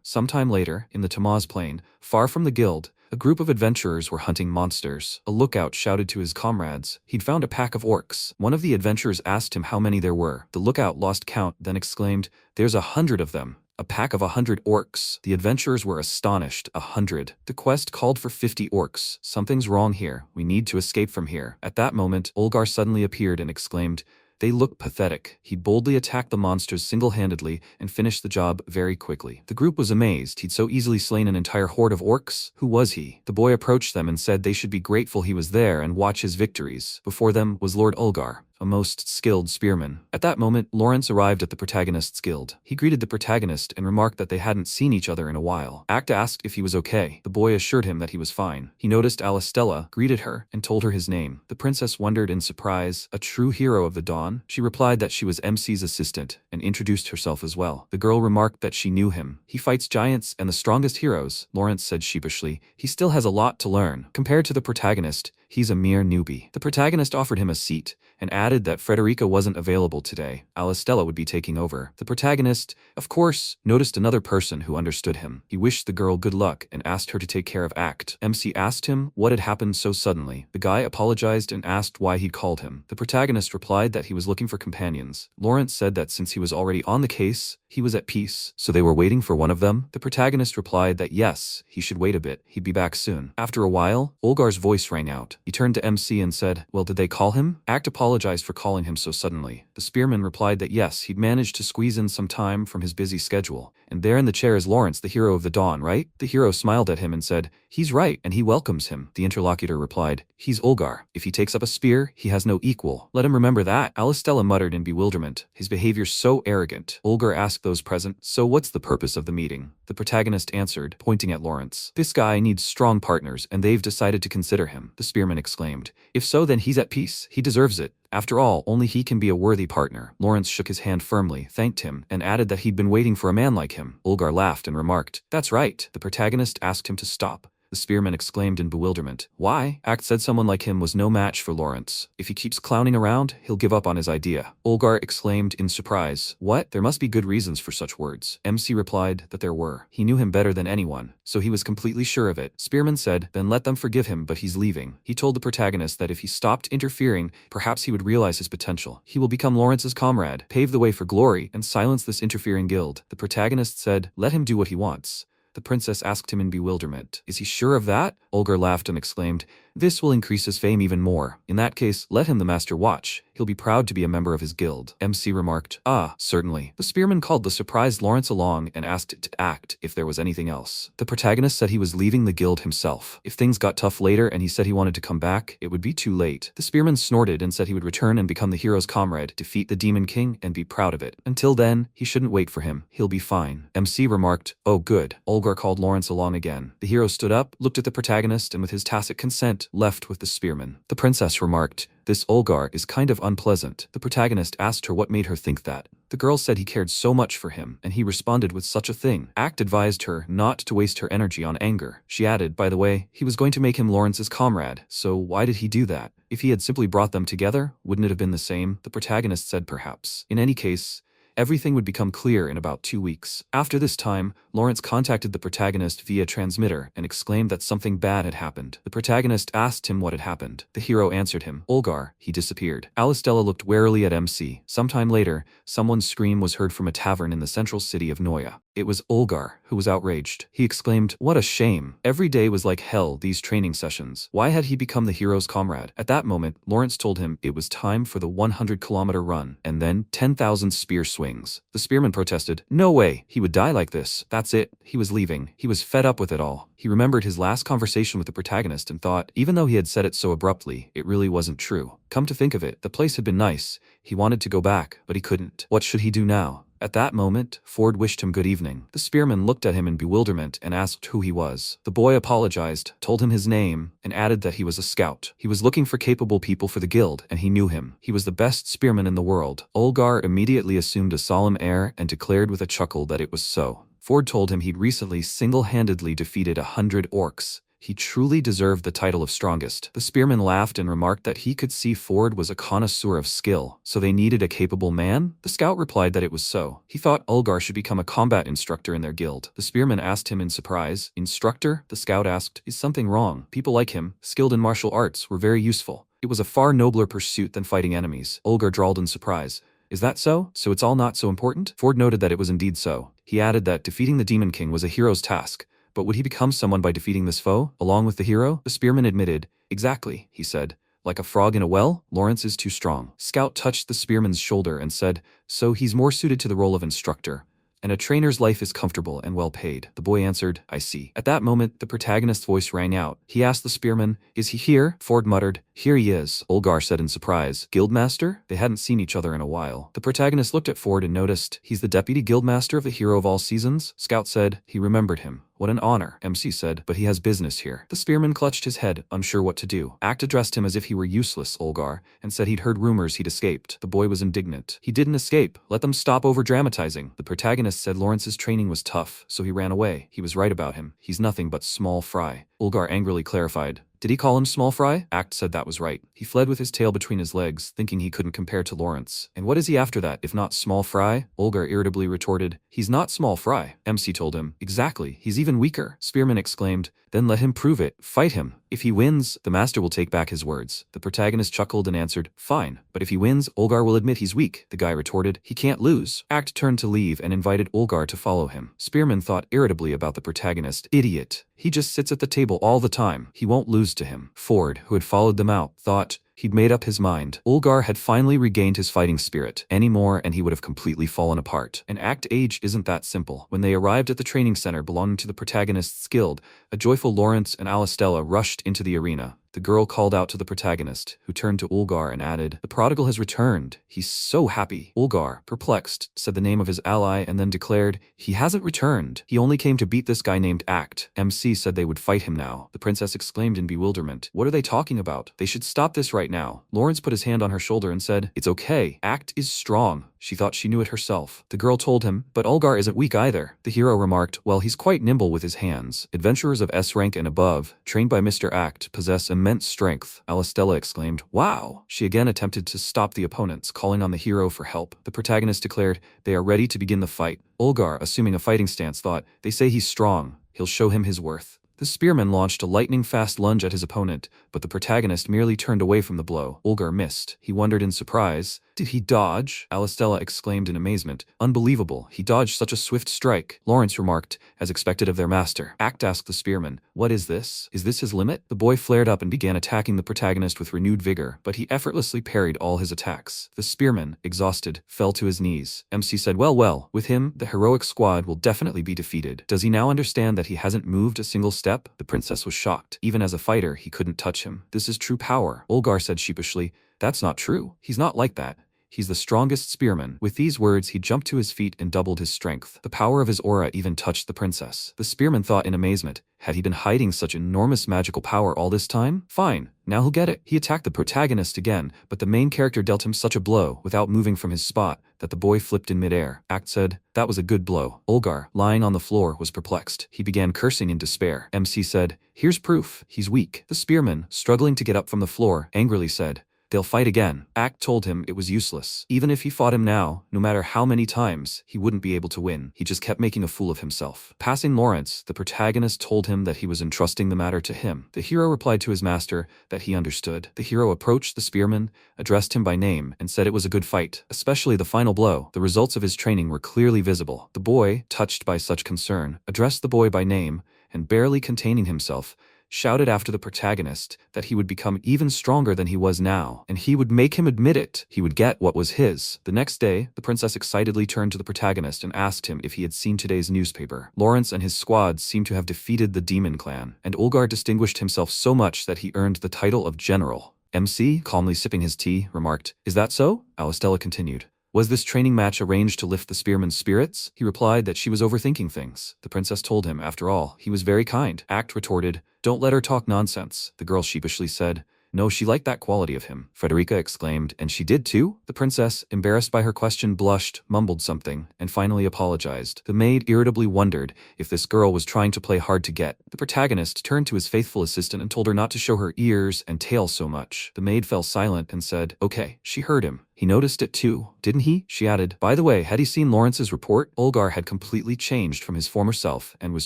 Sometime later, in the Tamaz Plain, far from the guild, a group of adventurers were hunting monsters. A lookout shouted to his comrades. He'd found a pack of orcs. One of the adventurers asked him how many there were. The lookout lost count, then exclaimed, there's 100 of them. A pack of 100 orcs. The adventurers were astonished. 100. The quest called for 50 orcs. Something's wrong here. We need to escape from here. At that moment, Olgar suddenly appeared and exclaimed, they look pathetic. He boldly attacked the monsters single-handedly and finished the job very quickly. The group was amazed. He'd so easily slain an entire horde of orcs. Who was he? The boy approached them and said they should be grateful he was there and watch his victories. Before them was Lord Olgar, a most skilled spearman. At that moment, Lawrence arrived at the protagonist's guild. He greeted the protagonist and remarked that they hadn't seen each other in a while. Act asked if he was okay. The boy assured him that he was fine. He noticed Alistella, greeted her, and told her his name. The princess wondered in surprise, a true hero of the dawn? She replied that she was MC's assistant, and introduced herself as well. The girl remarked that she knew him. He fights giants and the strongest heroes, Lawrence said sheepishly. He still has a lot to learn. Compared to the protagonist, he's a mere newbie. The protagonist offered him a seat, and added that Frederica wasn't available today. Alistella would be taking over. The protagonist, of course, noticed another person who understood him. He wished the girl good luck and asked her to take care of Act. MC asked him what had happened so suddenly. The guy apologized and asked why he'd called him. The protagonist replied that he was looking for companions. Lawrence said that since he was already on the case, he was at peace. So they were waiting for one of them? The protagonist replied that yes, he should wait a bit. He'd be back soon. After a while, Olgar's voice rang out. He turned to MC and said, well, did they call him? Act apologized for calling him so suddenly. The spearman replied that yes, he'd managed to squeeze in some time from his busy schedule. And there in the chair is Lawrence, the hero of the dawn, right? The hero smiled at him and said, he's right, and he welcomes him. The interlocutor replied, he's Olgar. If he takes up a spear, he has no equal. Let him remember that. Alistella muttered in bewilderment. His behavior's so arrogant. Olgar asked those present, so what's the purpose of the meeting? The protagonist answered, pointing at Lawrence. This guy needs strong partners, and they've decided to consider him. The spearman exclaimed, if so, then he's at peace. He deserves it. After all, only he can be a worthy partner. Lawrence shook his hand firmly, thanked him, and added that he'd been waiting for a man like him. Olgar laughed and remarked, that's right. The protagonist asked him to stop. The spearman exclaimed in bewilderment. Why? Act said someone like him was no match for Lawrence. If he keeps clowning around, he'll give up on his idea. Olgar exclaimed in surprise. What? There must be good reasons for such words. MC replied that there were. He knew him better than anyone, so he was completely sure of it. Spearman said, then let them forgive him, but he's leaving. He told the protagonist that if he stopped interfering, perhaps he would realize his potential. He will become Lawrence's comrade, pave the way for glory, and silence this interfering guild. The protagonist said, let him do what he wants. The princess asked him in bewilderment. Is he sure of that? Olgar laughed and exclaimed, this will increase his fame even more. In that case, let him the master watch. He'll be proud to be a member of his guild. MC remarked, ah, certainly. The spearman called the surprised Lawrence along and asked to act if there was anything else. The protagonist said he was leaving the guild himself. If things got tough later and he said he wanted to come back, it would be too late. The spearman snorted and said he would return and become the hero's comrade, defeat the demon king, and be proud of it. Until then, he shouldn't wait for him. He'll be fine. MC remarked, oh good. Olgar called Lawrence along again. The hero stood up, looked at the protagonist, and with his tacit consent, left with the spearman. The princess remarked, this Olgar is kind of unpleasant. The protagonist asked her what made her think that. The girl said he cared so much for him, and he responded with such a thing. Act advised her not to waste her energy on anger. She added, by the way, he was going to make him Lawrence's comrade, so why did he do that? If he had simply brought them together, wouldn't it have been the same? The protagonist said perhaps. In any case, everything would become clear in about 2 weeks. After this time, Lawrence contacted the protagonist via transmitter and exclaimed that something bad had happened. The protagonist asked him what had happened. The hero answered him, Olgar, he disappeared. Alistella looked warily at MC. Sometime later, someone's scream was heard from a tavern in the central city of Noya. It was Olgar, who was outraged. He exclaimed, what a shame. Every day was like hell, these training sessions. Why had he become the hero's comrade? At that moment, Lawrence told him it was time for the 100-kilometer run, and then 10,000 spear swings. The spearman protested, no way, he would die like this. That's it. He was leaving. He was fed up with it all. He remembered his last conversation with the protagonist and thought, even though he had said it so abruptly, it really wasn't true. Come to think of it, the place had been nice. He wanted to go back, but he couldn't. What should he do now? At that moment, Ford wished him good evening. The spearman looked at him in bewilderment and asked who he was. The boy apologized, told him his name, and added that he was a scout. He was looking for capable people for the guild, and he knew him. He was the best spearman in the world. Olgar immediately assumed a solemn air and declared with a chuckle that it was so. Ford told him he'd recently single-handedly defeated 100 orcs. He truly deserved the title of strongest. The spearman laughed and remarked that he could see Ford was a connoisseur of skill, so they needed a capable man? The scout replied that it was so. He thought Olgar should become a combat instructor in their guild. The spearman asked him in surprise, instructor? The scout asked, is something wrong? People like him, skilled in martial arts, were very useful. It was a far nobler pursuit than fighting enemies. Olgar drawled in surprise. Is that so? So it's all not so important? Ford noted that it was indeed so. He added that defeating the Demon King was a hero's task. But would he become someone by defeating this foe, along with the hero? The spearman admitted, exactly, he said. Like a frog in a well, Lawrence is too strong. Scout touched the spearman's shoulder and said, so he's more suited to the role of instructor. And a trainer's life is comfortable and well paid. The boy answered, I see. At that moment, the protagonist's voice rang out. He asked the spearman, is he here? Ford muttered, here he is. Olgar said in surprise, Guildmaster? They hadn't seen each other in a while. The protagonist looked at Ford and noticed, he's the deputy guildmaster of the hero of all seasons? Scout said, he remembered him. What an honor, MC said, but he has business here. The spearman clutched his head, unsure what to do. Act addressed him as if he were useless, Olgar, and said he'd heard rumors he'd escaped. The boy was indignant. He didn't escape. Let them stop over-dramatizing. The protagonist said Lawrence's training was tough, so he ran away. He was right about him. He's nothing but small fry. Olgar angrily clarified. Did he call him small fry? Act said that was right. He fled with his tail between his legs, thinking he couldn't compare to Lawrence. And what is he after that, if not small fry? Olgar irritably retorted. He's not small fry. MC told him. Exactly. He's even weaker. Spearman exclaimed. Then let him prove it. Fight him. If he wins, the master will take back his words. The protagonist chuckled and answered, fine. But if he wins, Olgar will admit he's weak. The guy retorted, he can't lose. Act turned to leave and invited Olgar to follow him. Spearman thought irritably about the protagonist. Idiot. He just sits at the table all the time. He won't lose to him. Ford, who had followed them out, thought, he'd made up his mind. Olgar had finally regained his fighting spirit. Any more and he would have completely fallen apart. And Act age isn't that simple. When they arrived at the training center belonging to the protagonist's guild, a joyful Lawrence and Alistella rushed into the arena. The girl called out to the protagonist, who turned to Ulgar and added, "The prodigal has returned. He's so happy." Ulgar, perplexed, said the name of his ally and then declared, "He hasn't returned. He only came to beat this guy named Act." MC said they would fight him now. The princess exclaimed in bewilderment, "What are they talking about? They should stop this right now." Lawrence put his hand on her shoulder and said, "It's okay. Act is strong." She thought she knew it herself. The girl told him, "But Ulgar isn't weak either." The hero remarked, "Well, he's quite nimble with his hands. Adventurers of S rank and above, trained by Mr. Act, possess immense strength." Alistella exclaimed, "Wow!" She again attempted to stop the opponents, calling on the hero for help. The protagonist declared, "They are ready to begin the fight." Ulgar, assuming a fighting stance, thought, "They say he's strong. He'll show him his worth." The spearman launched a lightning-fast lunge at his opponent, but the protagonist merely turned away from the blow. Ulgar missed. He wondered in surprise. "Did he dodge?" Alistella exclaimed in amazement. "Unbelievable. He dodged such a swift strike." Lawrence remarked, as expected of their master. Act asked the spearman, "What is this? Is this his limit?" The boy flared up and began attacking the protagonist with renewed vigor, but he effortlessly parried all his attacks. The spearman, exhausted, fell to his knees. MC said, well, with him, the heroic squad will definitely be defeated. Does he now understand that he hasn't moved a single step? The princess was shocked. Even as a fighter, he couldn't touch him. This is true power. Ulgar said sheepishly, "That's not true. He's not like that. He's the strongest spearman." With these words, he jumped to his feet and doubled his strength. The power of his aura even touched the princess. The spearman thought in amazement, had he been hiding such enormous magical power all this time? Fine, now he'll get it. He attacked the protagonist again, but the main character dealt him such a blow, without moving from his spot, that the boy flipped in midair. Act said, "That was a good blow." Ulgar, lying on the floor, was perplexed. He began cursing in despair. MC said, "Here's proof. He's weak." The spearman, struggling to get up from the floor, angrily said, "They'll fight again." Act told him it was useless. Even if he fought him now, no matter how many times, he wouldn't be able to win. He just kept making a fool of himself. Passing Lawrence, the protagonist told him that he was entrusting the matter to him. The hero replied to his master that he understood. The hero approached the spearman, addressed him by name, and said it was a good fight, especially the final blow. The results of his training were clearly visible. The boy, touched by such concern, addressed the boy by name, and barely containing himself, shouted after the protagonist that he would become even stronger than he was now, and he would make him admit it. He would get what was his. The next day, the princess excitedly turned to the protagonist and asked him if he had seen today's newspaper. Lawrence and his squad seemed to have defeated the demon clan, and Ulgar distinguished himself so much that he earned the title of general. MC, calmly sipping his tea, remarked, "Is that so?" Alistella continued, "Was this training match arranged to lift the spearman's spirits?" He replied that she was overthinking things. The princess told him, after all, he was very kind. Act retorted, "Don't let her talk nonsense." The girl sheepishly said, "No, she liked that quality of him." Frederica exclaimed, "And she did too?" The princess, embarrassed by her question, blushed, mumbled something, and finally apologized. The maid irritably wondered if this girl was trying to play hard to get. The protagonist turned to his faithful assistant and told her not to show her ears and tail so much. The maid fell silent and said, "Okay." She heard him. He noticed it too, didn't he? She added, "By the way, had he seen Lawrence's report?" Ulgar had completely changed from his former self and was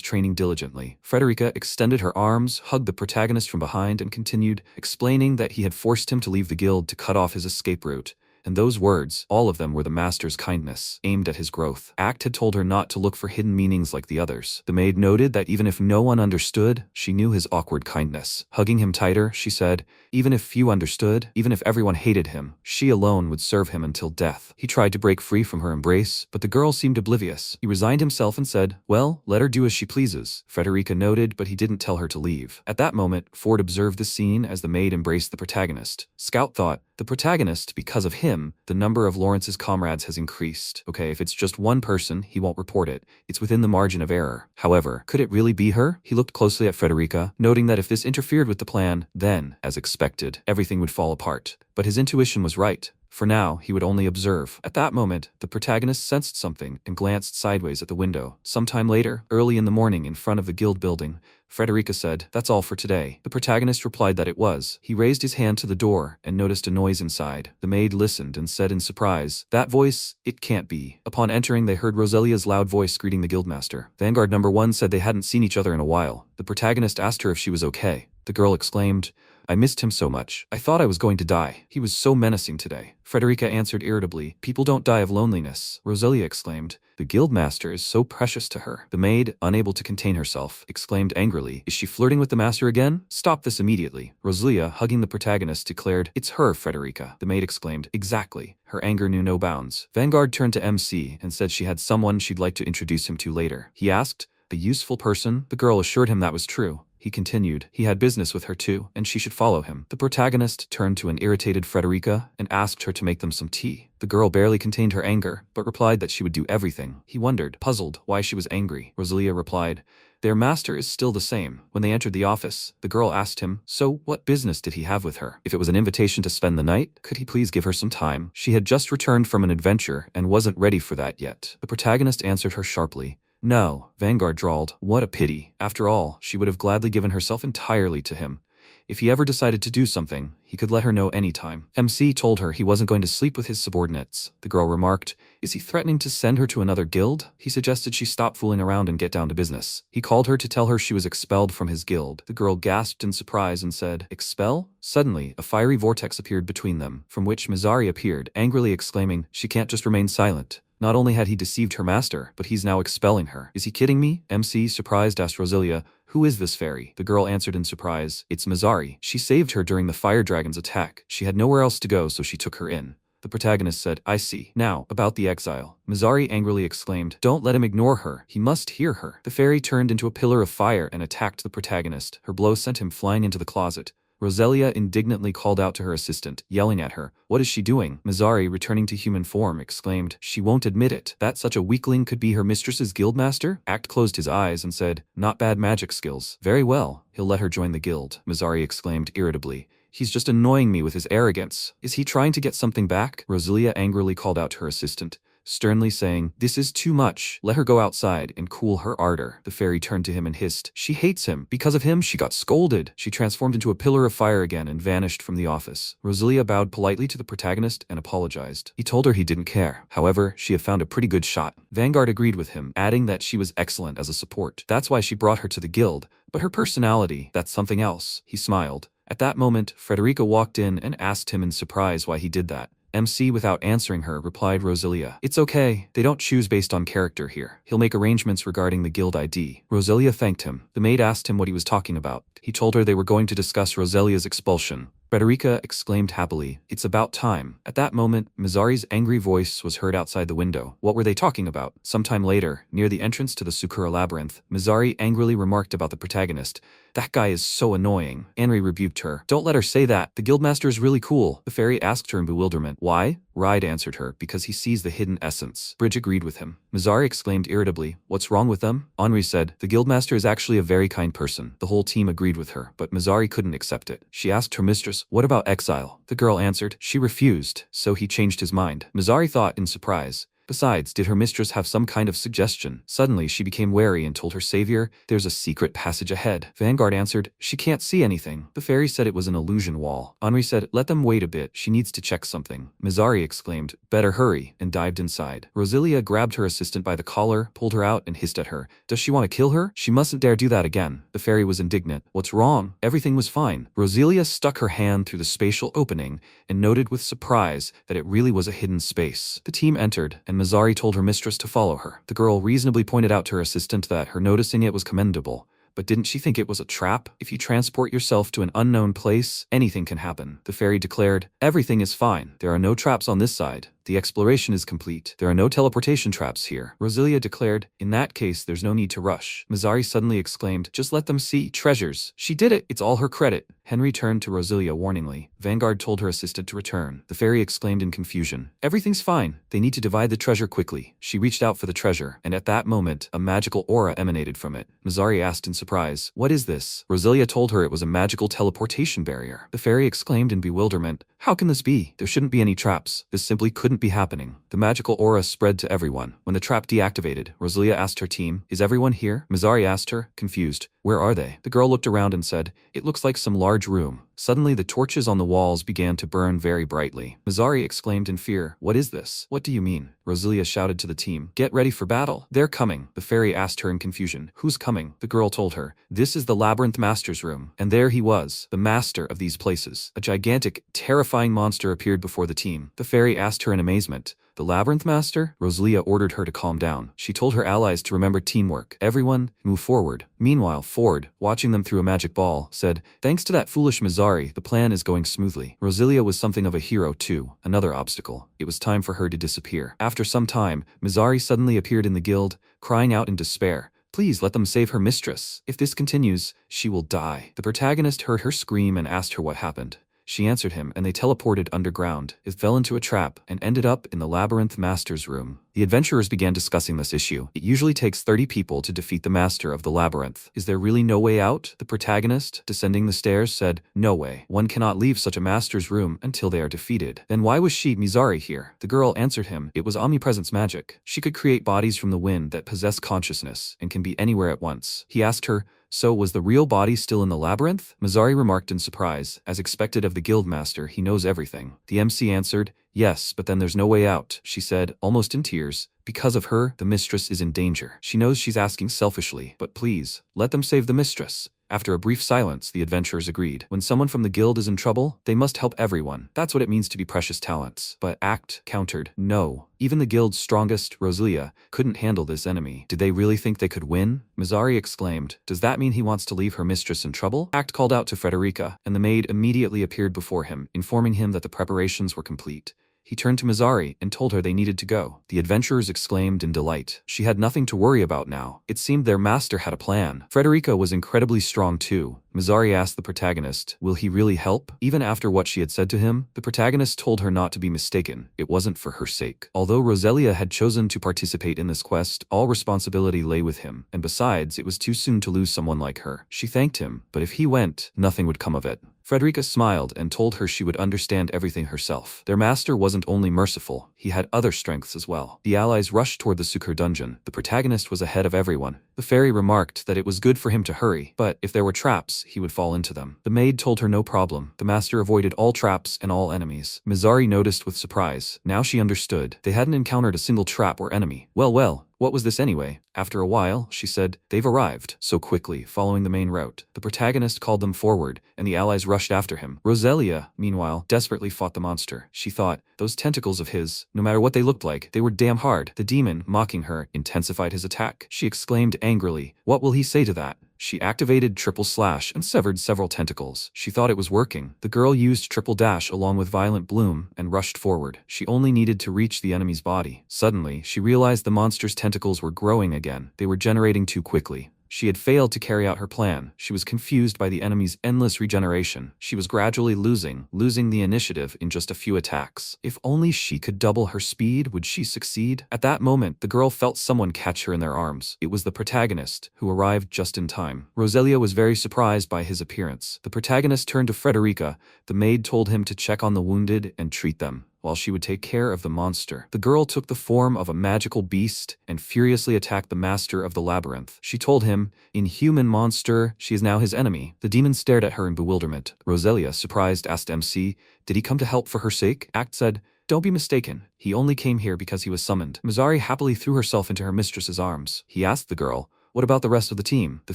training diligently. Frederica extended her arms, hugged the protagonist from behind, and continued, explaining that he had forced him to leave the guild to cut off his escape route. And those words, all of them were the master's kindness, aimed at his growth. Act had told her not to look for hidden meanings like the others. The maid noted that even if no one understood, she knew his awkward kindness. Hugging him tighter, she said, even if few understood, even if everyone hated him, she alone would serve him until death. He tried to break free from her embrace, but the girl seemed oblivious. He resigned himself and said, "Well, let her do as she pleases." Frederica noted, but he didn't tell her to leave. At that moment, Ford observed the scene as the maid embraced the protagonist. Scout thought, the protagonist, because of him, the number of Lawrence's comrades has increased. Okay, if it's just one person, he won't report it. It's within the margin of error. However, could it really be her? He looked closely at Frederica, noting that if this interfered with the plan, then, as expected, everything would fall apart. But his intuition was right. For now, he would only observe. At that moment, the protagonist sensed something and glanced sideways at the window. Sometime later, early in the morning in front of the guild building, Frederica said, "That's all for today." The protagonist replied that it was. He raised his hand to the door and noticed a noise inside. The maid listened and said in surprise, "That voice, it can't be." Upon entering, they heard Roselia's loud voice greeting the guildmaster. Vanguard number 1 said they hadn't seen each other in a while. The protagonist asked her if she was okay. The girl exclaimed, "I missed him so much. I thought I was going to die. He was so menacing today." Frederica answered irritably, "People don't die of loneliness." Roselia exclaimed, "The guildmaster is so precious to her." The maid, unable to contain herself, exclaimed angrily, "Is she flirting with the master again? Stop this immediately." Roselia, hugging the protagonist, declared, "It's her, Frederica." The maid exclaimed, "Exactly." Her anger knew no bounds. Vanguard turned to MC and said she had someone she'd like to introduce him to later. He asked, "A useful person?" The girl assured him that was true. he continued. He had business with her too, and she should follow him. The protagonist turned to an irritated Frederica and asked her to make them some tea. The girl barely contained her anger, but replied that she would do everything. He wondered, puzzled, why she was angry. Rosalia replied, "Their master is still the same." When they entered the office, the girl asked him, so what business did he have with her? If it was an invitation to spend the night, could he please give her some time? She had just returned from an adventure and wasn't ready for that yet. The protagonist answered her sharply. No, Vanguard drawled. What a pity. After all, she would have gladly given herself entirely to him. If he ever decided to do something, he could let her know anytime. MC told her he wasn't going to sleep with his subordinates. The girl remarked, is he threatening to send her to another guild? He suggested she stop fooling around and get down to business. He called her to tell her she was expelled from his guild. The girl gasped in surprise and said, expel? Suddenly, a fiery vortex appeared between them, from which Mizari appeared, angrily exclaiming, she can't just remain silent. Not only had he deceived her master, but he's now expelling her. Is he kidding me? MC, surprised, asked Rosalia, who is this fairy? The girl answered in surprise, it's Mizari. She saved her during the fire dragon's attack. She had nowhere else to go, so she took her in. The protagonist said, I see. Now, about the exile. Mizari angrily exclaimed, don't let him ignore her. He must hear her. The fairy turned into a pillar of fire and attacked the protagonist. Her blow sent him flying into the closet. Rosalia indignantly called out to her assistant, yelling at her, what is she doing? Mizari, returning to human form, exclaimed, she won't admit it. That such a weakling could be her mistress's guildmaster? Act closed his eyes and said, not bad magic skills. Very well, he'll let her join the guild. Mizari exclaimed irritably. He's just annoying me with his arrogance. Is he trying to get something back? Rosalia angrily called out to her assistant, sternly saying, this is too much. Let her go outside and cool her ardor. The fairy turned to him and hissed, she hates him. Because of him, she got scolded. She transformed into a pillar of fire again and vanished from the office. Rosalia bowed politely to the protagonist and apologized. He told her he didn't care. However, she had found a pretty good shot. Vanguard agreed with him, adding that she was excellent as a support. That's why she brought her to the guild. But her personality, that's something else. He smiled. At that moment, Frederica walked in and asked him in surprise why he did that. MC, without answering her, replied Rosalia, it's okay, they don't choose based on character here. He'll make arrangements regarding the guild ID. Rosalia thanked him. The maid asked him what he was talking about. He told her they were going to discuss Rosalia's expulsion. Frederica exclaimed happily, it's about time. At that moment, Mizari's angry voice was heard outside the window. What were they talking about? Sometime later, near the entrance to the Sakura labyrinth, Mizari angrily remarked about the protagonist. That guy is so annoying. Henry rebuked her. Don't let her say that. The guildmaster is really cool. The fairy asked her in bewilderment. Why? Ride answered her, because he sees the hidden essence. Bridge agreed with him. Mizari exclaimed irritably, what's wrong with them? Henri said, the guildmaster is actually a very kind person. The whole team agreed with her, but Mizari couldn't accept it. She asked her mistress, what about exile? The girl answered, she refused, so he changed his mind. Mizari thought in surprise. Besides, did her mistress have some kind of suggestion? Suddenly, she became wary and told her savior, there's a secret passage ahead. Vanguard answered, she can't see anything. The fairy said it was an illusion wall. Henri said, let them wait a bit, she needs to check something. Mizari exclaimed, better hurry, and dived inside. Rosalia grabbed her assistant by the collar, pulled her out, and hissed at her. Does she want to kill her? She mustn't dare do that again. The fairy was indignant. What's wrong? Everything was fine. Rosalia stuck her hand through the spatial opening and noted with surprise that it really was a hidden space. The team entered, and Mizari told her mistress to follow her. The girl reasonably pointed out to her assistant that her noticing it was commendable. But didn't she think it was a trap? If you transport yourself to an unknown place, anything can happen. The fairy declared, everything is fine. There are no traps on this side. The exploration is complete. There are no teleportation traps here. Rosalia declared, in that case, there's no need to rush. Mizari suddenly exclaimed, just let them see. Treasures. She did it. It's all her credit. Henry turned to Rosalia warningly. Vanguard told her assistant to return. The fairy exclaimed in confusion, everything's fine. They need to divide the treasure quickly. She reached out for the treasure, and at that moment, a magical aura emanated from it. Mizari asked in surprise, what is this? Rosalia told her it was a magical teleportation barrier. The fairy exclaimed in bewilderment, how can this be? There shouldn't be any traps. This simply couldn't be happening. The magical aura spread to everyone. When the trap deactivated, Rosalia asked her team, is everyone here? Mizari asked her, confused, where are they? The girl looked around and said, it looks like some large room. Suddenly the torches on the walls began to burn very brightly. Mizari exclaimed in fear, what is this? What do you mean? Rosalia shouted to the team, get ready for battle. They're coming. The fairy asked her in confusion, who's coming? The girl told her, this is the labyrinth master's room. And there he was, the master of these places. A gigantic, terrifying monster appeared before the team. The fairy asked her in amazement, the labyrinth master? Rosalia ordered her to calm down. She told her allies to remember teamwork. Everyone, move forward. Meanwhile, Ford, watching them through a magic ball, said, thanks to that foolish Mizari, the plan is going smoothly. Rosalia was something of a hero too, another obstacle. It was time for her to disappear. After some time, Mizari suddenly appeared in the guild, crying out in despair, Please let them save her mistress. If this continues, she will die. The protagonist heard her scream and asked her what happened. She answered him, and they teleported underground. It fell into a trap and ended up in the Labyrinth Master's room. The adventurers began discussing this issue. It usually takes 30 people to defeat the master of the labyrinth. Is there really no way out? The protagonist, descending the stairs, said, no way. One cannot leave such a master's room until they are defeated. Then why was she, Mizari, here? The girl answered him, it was omnipresence magic. She could create bodies from the wind that possess consciousness and can be anywhere at once. He asked her, so was the real body still in the labyrinth? Mizari remarked in surprise. As expected of the guildmaster, he knows everything. The MC answered, yes, but then there's no way out, she said, almost in tears. Because of her, the mistress is in danger. She knows she's asking selfishly, but please, let them save the mistress. After a brief silence, the adventurers agreed. When someone from the guild is in trouble, they must help everyone. That's what it means to be precious talents. But Act countered, no. Even the guild's strongest, Rosalia, couldn't handle this enemy. Did they really think they could win? Mizari exclaimed, does that mean he wants to leave her mistress in trouble? Act called out to Frederica, and the maid immediately appeared before him, informing him that the preparations were complete. He turned to Mizari and told her they needed to go. The adventurers exclaimed in delight. She had nothing to worry about now. It seemed their master had a plan. Frederica was incredibly strong too. Mizari asked the protagonist, will he really help? Even after what she had said to him, the protagonist told her not to be mistaken. It wasn't for her sake. Although Rosalia had chosen to participate in this quest, all responsibility lay with him. And besides, it was too soon to lose someone like her. She thanked him, but if he went, nothing would come of it. Frederica smiled and told her she would understand everything herself. Their master wasn't only merciful, he had other strengths as well. The allies rushed toward the Sukur dungeon. The protagonist was ahead of everyone. The fairy remarked that it was good for him to hurry, but if there were traps, he would fall into them. The maid told her no problem. The master avoided all traps and all enemies. Mizari noticed with surprise. Now she understood. They hadn't encountered a single trap or enemy. Well, what was this anyway? After a while, she said, they've arrived. So quickly, following the main route. The protagonist called them forward, and the allies rushed after him. Rosalia, meanwhile, desperately fought the monster. She thought, those tentacles of his, no matter what they looked like, they were damn hard. The demon, mocking her, intensified his attack. She exclaimed angrily, what will he say to that? She activated triple slash and severed several tentacles. She thought it was working. The girl used triple dash along with violent bloom and rushed forward. She only needed to reach the enemy's body. Suddenly, she realized the monster's tentacles were growing again. They were generating too quickly. She had failed to carry out her plan. She was confused by the enemy's endless regeneration. She was gradually losing the initiative in just a few attacks. If only she could double her speed, would she succeed? At that moment, the girl felt someone catch her in their arms. It was the protagonist, who arrived just in time. Rosalia was very surprised by his appearance. The protagonist turned to Frederica. The maid told him to check on the wounded and treat them, while she would take care of the monster. The girl took the form of a magical beast and furiously attacked the master of the labyrinth. She told him, inhuman monster, she is now his enemy. The demon stared at her in bewilderment. Rosalia, surprised, asked MC, did he come to help for her sake? Act said, don't be mistaken. He only came here because he was summoned. Mizari happily threw herself into her mistress's arms. He asked the girl, what about the rest of the team? The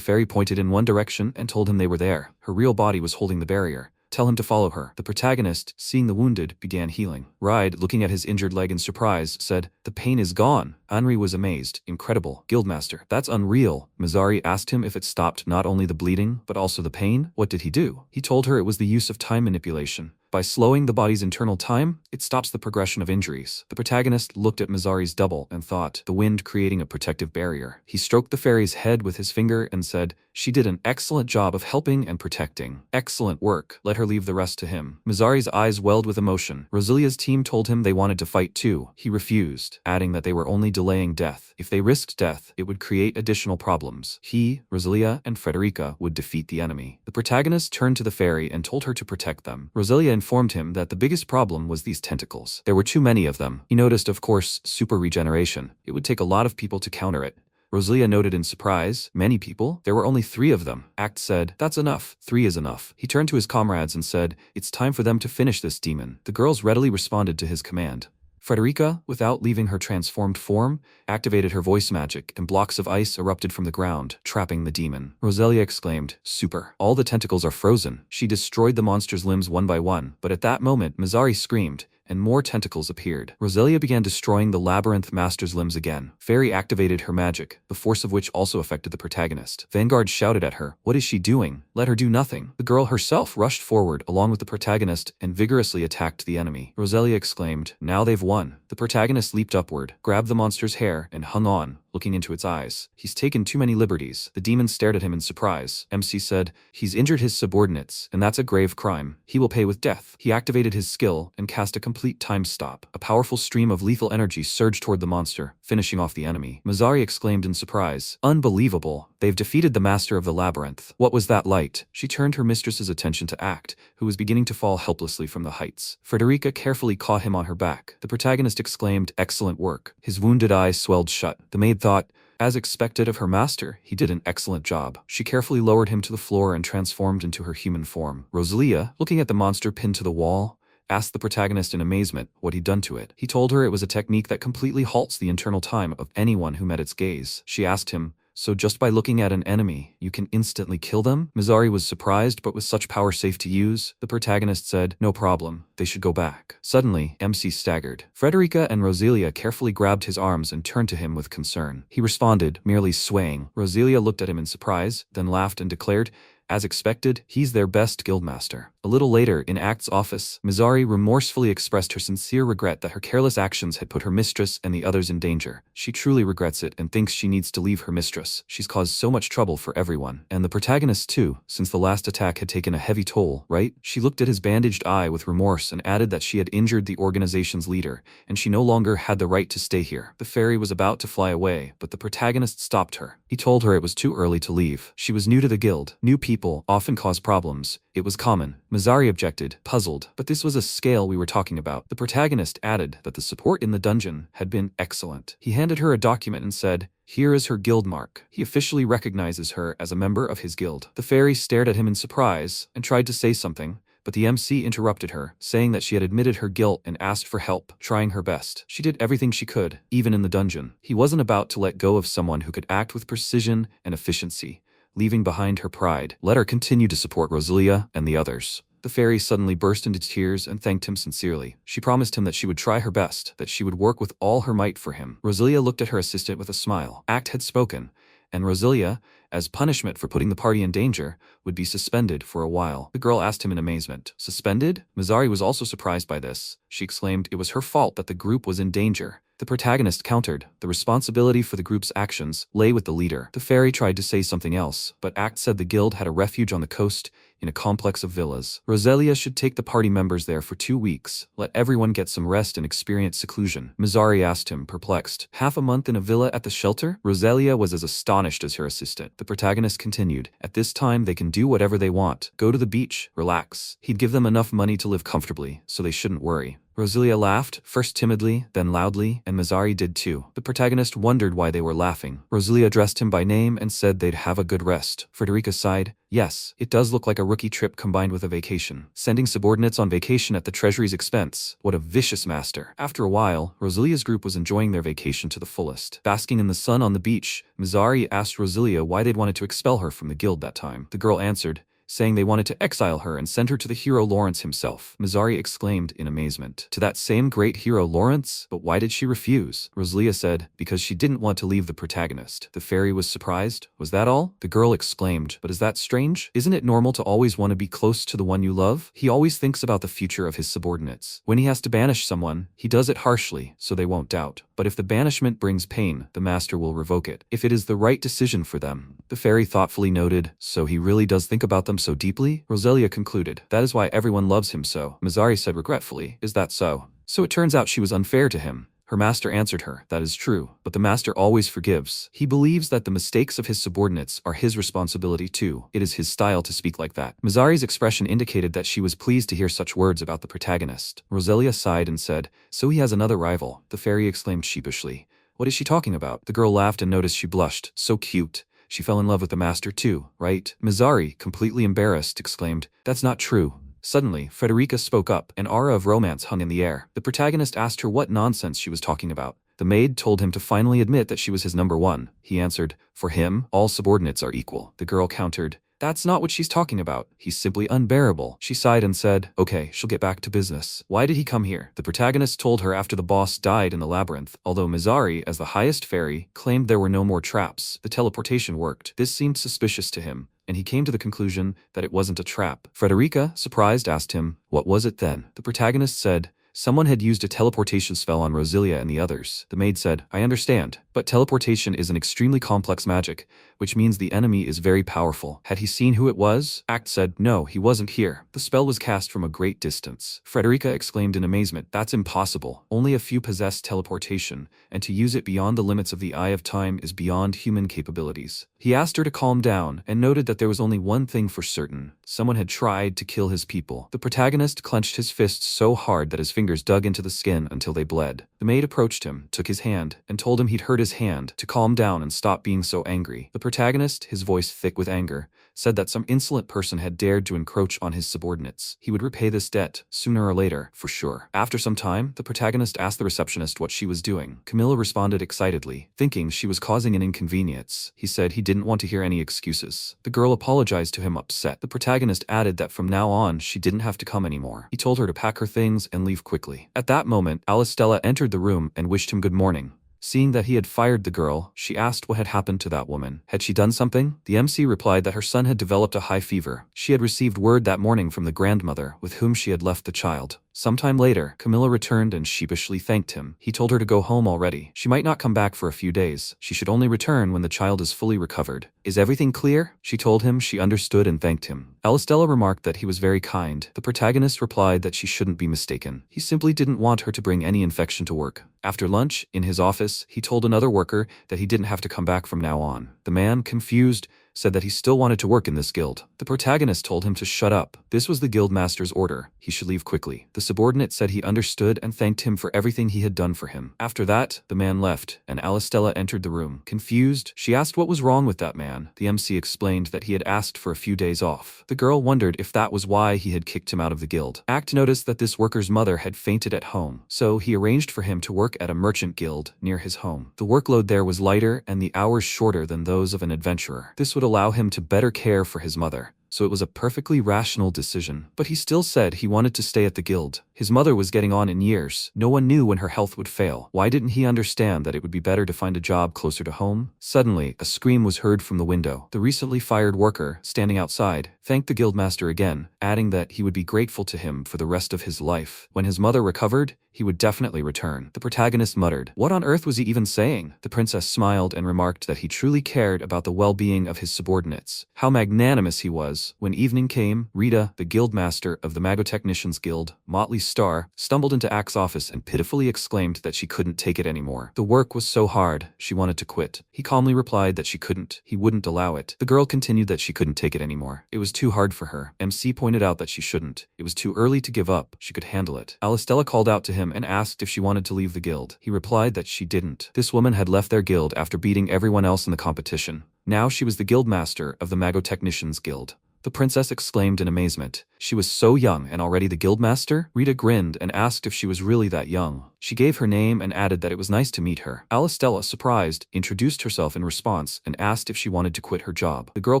fairy pointed in one direction and told him they were there. Her real body was holding the barrier. Tell him to follow her. The protagonist, seeing the wounded, began healing. Ride, looking at his injured leg in surprise, said, the pain is gone. Henri was amazed. Incredible. Guildmaster, that's unreal. Mizari asked him if it stopped not only the bleeding, but also the pain. What did he do? He told her it was the use of time manipulation. By slowing the body's internal time, it stops the progression of injuries. The protagonist looked at Mizari's double and thought, the wind creating a protective barrier. He stroked the fairy's head with his finger and said, she did an excellent job of helping and protecting. Excellent work. Let her leave the rest to him. Mizari's eyes welled with emotion. Rosalia's team told him they wanted to fight too. He refused, adding that they were only delaying death. If they risked death, it would create additional problems. He, Rosalia, and Frederica would defeat the enemy. The protagonist turned to the fairy and told her to protect them. Rosalia informed him that the biggest problem was these tentacles. There were too many of them. He noticed, of course, super regeneration. It would take a lot of people to counter it. Rosalia noted in surprise, many people? There were only 3 of them. Act said, that's enough. 3 is enough. He turned to his comrades and said, it's time for them to finish this demon. The girls readily responded to his command. Frederica, without leaving her transformed form, activated her voice magic, and blocks of ice erupted from the ground, trapping the demon. Rosalia exclaimed, super. All the tentacles are frozen. She destroyed the monster's limbs one by one, but at that moment, Mizari screamed, and more tentacles appeared. Rosalia began destroying the labyrinth master's limbs again. Fairy activated her magic, the force of which also affected the protagonist. Vanguard shouted at her, what is she doing? Let her do nothing. The girl herself rushed forward along with the protagonist and vigorously attacked the enemy. Rosalia exclaimed, now they've won. The protagonist leaped upward, grabbed the monster's hair, and hung on, looking into its eyes. He's taken too many liberties. The demon stared at him in surprise. MC said, he's injured his subordinates, and that's a grave crime. He will pay with death. He activated his skill and cast a complete time stop. A powerful stream of lethal energy surged toward the monster, finishing off the enemy. Mizari exclaimed in surprise, unbelievable. They've defeated the master of the labyrinth. What was that light? She turned her mistress's attention to Act, who was beginning to fall helplessly from the heights. Frederica carefully caught him on her back. The protagonist exclaimed, excellent work. His wounded eyes swelled shut. The maid thought, as expected of her master, he did an excellent job. She carefully lowered him to the floor and transformed into her human form. Rosalia, looking at the monster pinned to the wall, asked the protagonist in amazement what he'd done to it. He told her it was a technique that completely halts the internal time of anyone who met its gaze. She asked him, so just by looking at an enemy, you can instantly kill them? Mizari was surprised, but was such power safe to use? The protagonist said, no problem, they should go back. Suddenly, MC staggered. Frederica and Rosalia carefully grabbed his arms and turned to him with concern. He responded, merely swaying. Rosalia looked at him in surprise, then laughed and declared, as expected, he's their best guildmaster. A little later, in Act's office, Mizari remorsefully expressed her sincere regret that her careless actions had put her mistress and the others in danger. She truly regrets it and thinks she needs to leave her mistress. She's caused so much trouble for everyone. And the protagonist too, since the last attack had taken a heavy toll, right? She looked at his bandaged eye with remorse and added that she had injured the organization's leader, and she no longer had the right to stay here. The fairy was about to fly away, but the protagonist stopped her. He told her it was too early to leave. She was new to the guild. New people often cause problems. It was common. Mizari objected, puzzled, but this was a scale we were talking about. The protagonist added that the support in the dungeon had been excellent. He handed her a document and said, here is her guild mark. He officially recognizes her as a member of his guild. The fairy stared at him in surprise and tried to say something, but the MC interrupted her, saying that she had admitted her guilt and asked for help, trying her best. She did everything she could, even in the dungeon. He wasn't about to let go of someone who could act with precision and efficiency, leaving behind her pride. Let her continue to support Rosalia and the others. The fairy suddenly burst into tears and thanked him sincerely. She promised him that she would try her best, that she would work with all her might for him. Rosalia looked at her assistant with a smile. Act had spoken, and Rosalia, as punishment for putting the party in danger, would be suspended for a while. The girl asked him in amazement. Suspended? Mizari was also surprised by this. She exclaimed it was her fault that the group was in danger. The protagonist countered. The responsibility for the group's actions lay with the leader. The fairy tried to say something else, but Act said the guild had a refuge on the coast in a complex of villas. Rosalia should take the party members there for 2 weeks. Let everyone get some rest and experience seclusion. Mizari asked him, perplexed. Half a month in a villa at the shelter? Rosalia was as astonished as her assistant. The protagonist continued. At this time, they can do whatever they want. Go to the beach, relax. He'd give them enough money to live comfortably, so they shouldn't worry. Rosalia laughed, first timidly, then loudly, and Mizari did too. The protagonist wondered why they were laughing. Rosalia addressed him by name and said they'd have a good rest. Frederica sighed. Yes, it does look like a rookie trip combined with a vacation. Sending subordinates on vacation at the treasury's expense. What a vicious master. After a while, Rosalia's group was enjoying their vacation to the fullest. Basking in the sun on the beach, Mizari asked Rosalia why they'd wanted to expel her from the guild that time. The girl answered, saying they wanted to exile her and send her to the hero Lawrence himself. Mizari exclaimed in amazement. To that same great hero Lawrence? But why did she refuse? Rosalia said, because she didn't want to leave the protagonist. The fairy was surprised. Was that all? The girl exclaimed, but is that strange? Isn't it normal to always want to be close to the one you love? He always thinks about the future of his subordinates. When he has to banish someone, he does it harshly, so they won't doubt. But if the banishment brings pain, the master will revoke it. If it is the right decision for them. The fairy thoughtfully noted, so he really does think about them so deeply? Rosalia concluded. That is why everyone loves him so. Mizari said regretfully, is that so? So it turns out she was unfair to him. Her master answered her, that is true, but the master always forgives. He believes that the mistakes of his subordinates are his responsibility too. It is his style to speak like that. Mizari's expression indicated that she was pleased to hear such words about the protagonist. Rosalia sighed and said, so he has another rival. The fairy exclaimed sheepishly. What is she talking about? The girl laughed and noticed she blushed. So cute. She fell in love with the master too, right? Mizari, completely embarrassed, exclaimed, that's not true. Suddenly, Frederica spoke up. An aura of romance hung in the air. The protagonist asked her what nonsense she was talking about. The maid told him to finally admit that she was his number one. He answered, for him, all subordinates are equal. The girl countered, that's not what she's talking about. He's simply unbearable. She sighed and said, okay, she'll get back to business. Why did he come here? The protagonist told her after the boss died in the labyrinth, although Mizari, as the highest fairy, claimed there were no more traps. The teleportation worked. This seemed suspicious to him, and he came to the conclusion that it wasn't a trap. Frederica, surprised, asked him, what was it then? The protagonist said, Someone had used a teleportation spell on Rosilia and the others. The maid said, I understand, but teleportation is an extremely complex magic, which means the enemy is very powerful. Had he seen who it was? Act said, no, he wasn't here. The spell was cast from a great distance. Frederica exclaimed in amazement, that's impossible. Only a few possess teleportation, and to use it beyond the limits of the Eye of Time is beyond human capabilities. He asked her to calm down, and noted that there was only one thing for certain. Someone had tried to kill his people. The protagonist clenched his fists so hard that his fingers dug into the skin until they bled. The maid approached him, took his hand, and told him he'd hurt his hand, to calm down and stop being so angry. The protagonist, his voice thick with anger, said that some insolent person had dared to encroach on his subordinates. He would repay this debt, sooner or later, for sure. After some time, the protagonist asked the receptionist what she was doing. Camilla responded excitedly, thinking she was causing an inconvenience. He said he didn't want to hear any excuses. The girl apologized to him upset. The protagonist added that from now on she didn't have to come anymore. He told her to pack her things and leave quickly. At that moment, Alistella entered the room and wished him good morning. Seeing that he had fired the girl, she asked what had happened to that woman. Had she done something? The MC replied that her son had developed a high fever. She had received word that morning from the grandmother with whom she had left the child. Sometime later, Camilla returned and sheepishly thanked him. He told her to go home already. She might not come back for a few days. She should only return when the child is fully recovered. Is everything clear? She told him she understood and thanked him. Alistella remarked that he was very kind. The protagonist replied that she shouldn't be mistaken. He simply didn't want her to bring any infection to work. After lunch, in his office, he told another worker that he didn't have to come back from now on. The man, confused, said that he still wanted to work in this guild. The protagonist told him to shut up. This was the guildmaster's order. He should leave quickly. The subordinate said he understood and thanked him for everything he had done for him. After that, the man left, and Alistella entered the room. Confused, she asked what was wrong with that man. The MC explained that he had asked for a few days off. The girl wondered if that was why he had kicked him out of the guild. Act noticed that this worker's mother had fainted at home, so he arranged for him to work at a merchant guild near his home. The workload there was lighter and the hours shorter than those of an adventurer. This would allow him to better care for his mother, so it was a perfectly rational decision. But he still said he wanted to stay at the guild. His mother was getting on in years. No one knew when her health would fail. Why didn't he understand that it would be better to find a job closer to home? Suddenly, a scream was heard from the window. The recently fired worker, standing outside, thanked the guildmaster again, adding that he would be grateful to him for the rest of his life. When his mother recovered, he would definitely return. The protagonist muttered, what on earth was he even saying? The princess smiled and remarked that he truly cared about the well-being of his subordinates. How magnanimous he was. When evening came, Rita, the guildmaster of the Magotechnicians Guild, Motley Star, stumbled into Ack's office and pitifully exclaimed that she couldn't take it anymore. The work was so hard, she wanted to quit. He calmly replied that she couldn't. He wouldn't allow it. The girl continued that she couldn't take it anymore. It was too hard for her. MC pointed out that she shouldn't. It was too early to give up. She could handle it. Alistella called out to him and asked if she wanted to leave the guild. He replied that she didn't. This woman had left their guild after beating everyone else in the competition. Now she was the guildmaster of the Magotechnicians Guild. The princess exclaimed in amazement. She was so young and already the guildmaster? Rita grinned and asked if she was really that young. She gave her name and added that it was nice to meet her. Alistella, surprised, introduced herself in response and asked if she wanted to quit her job. The girl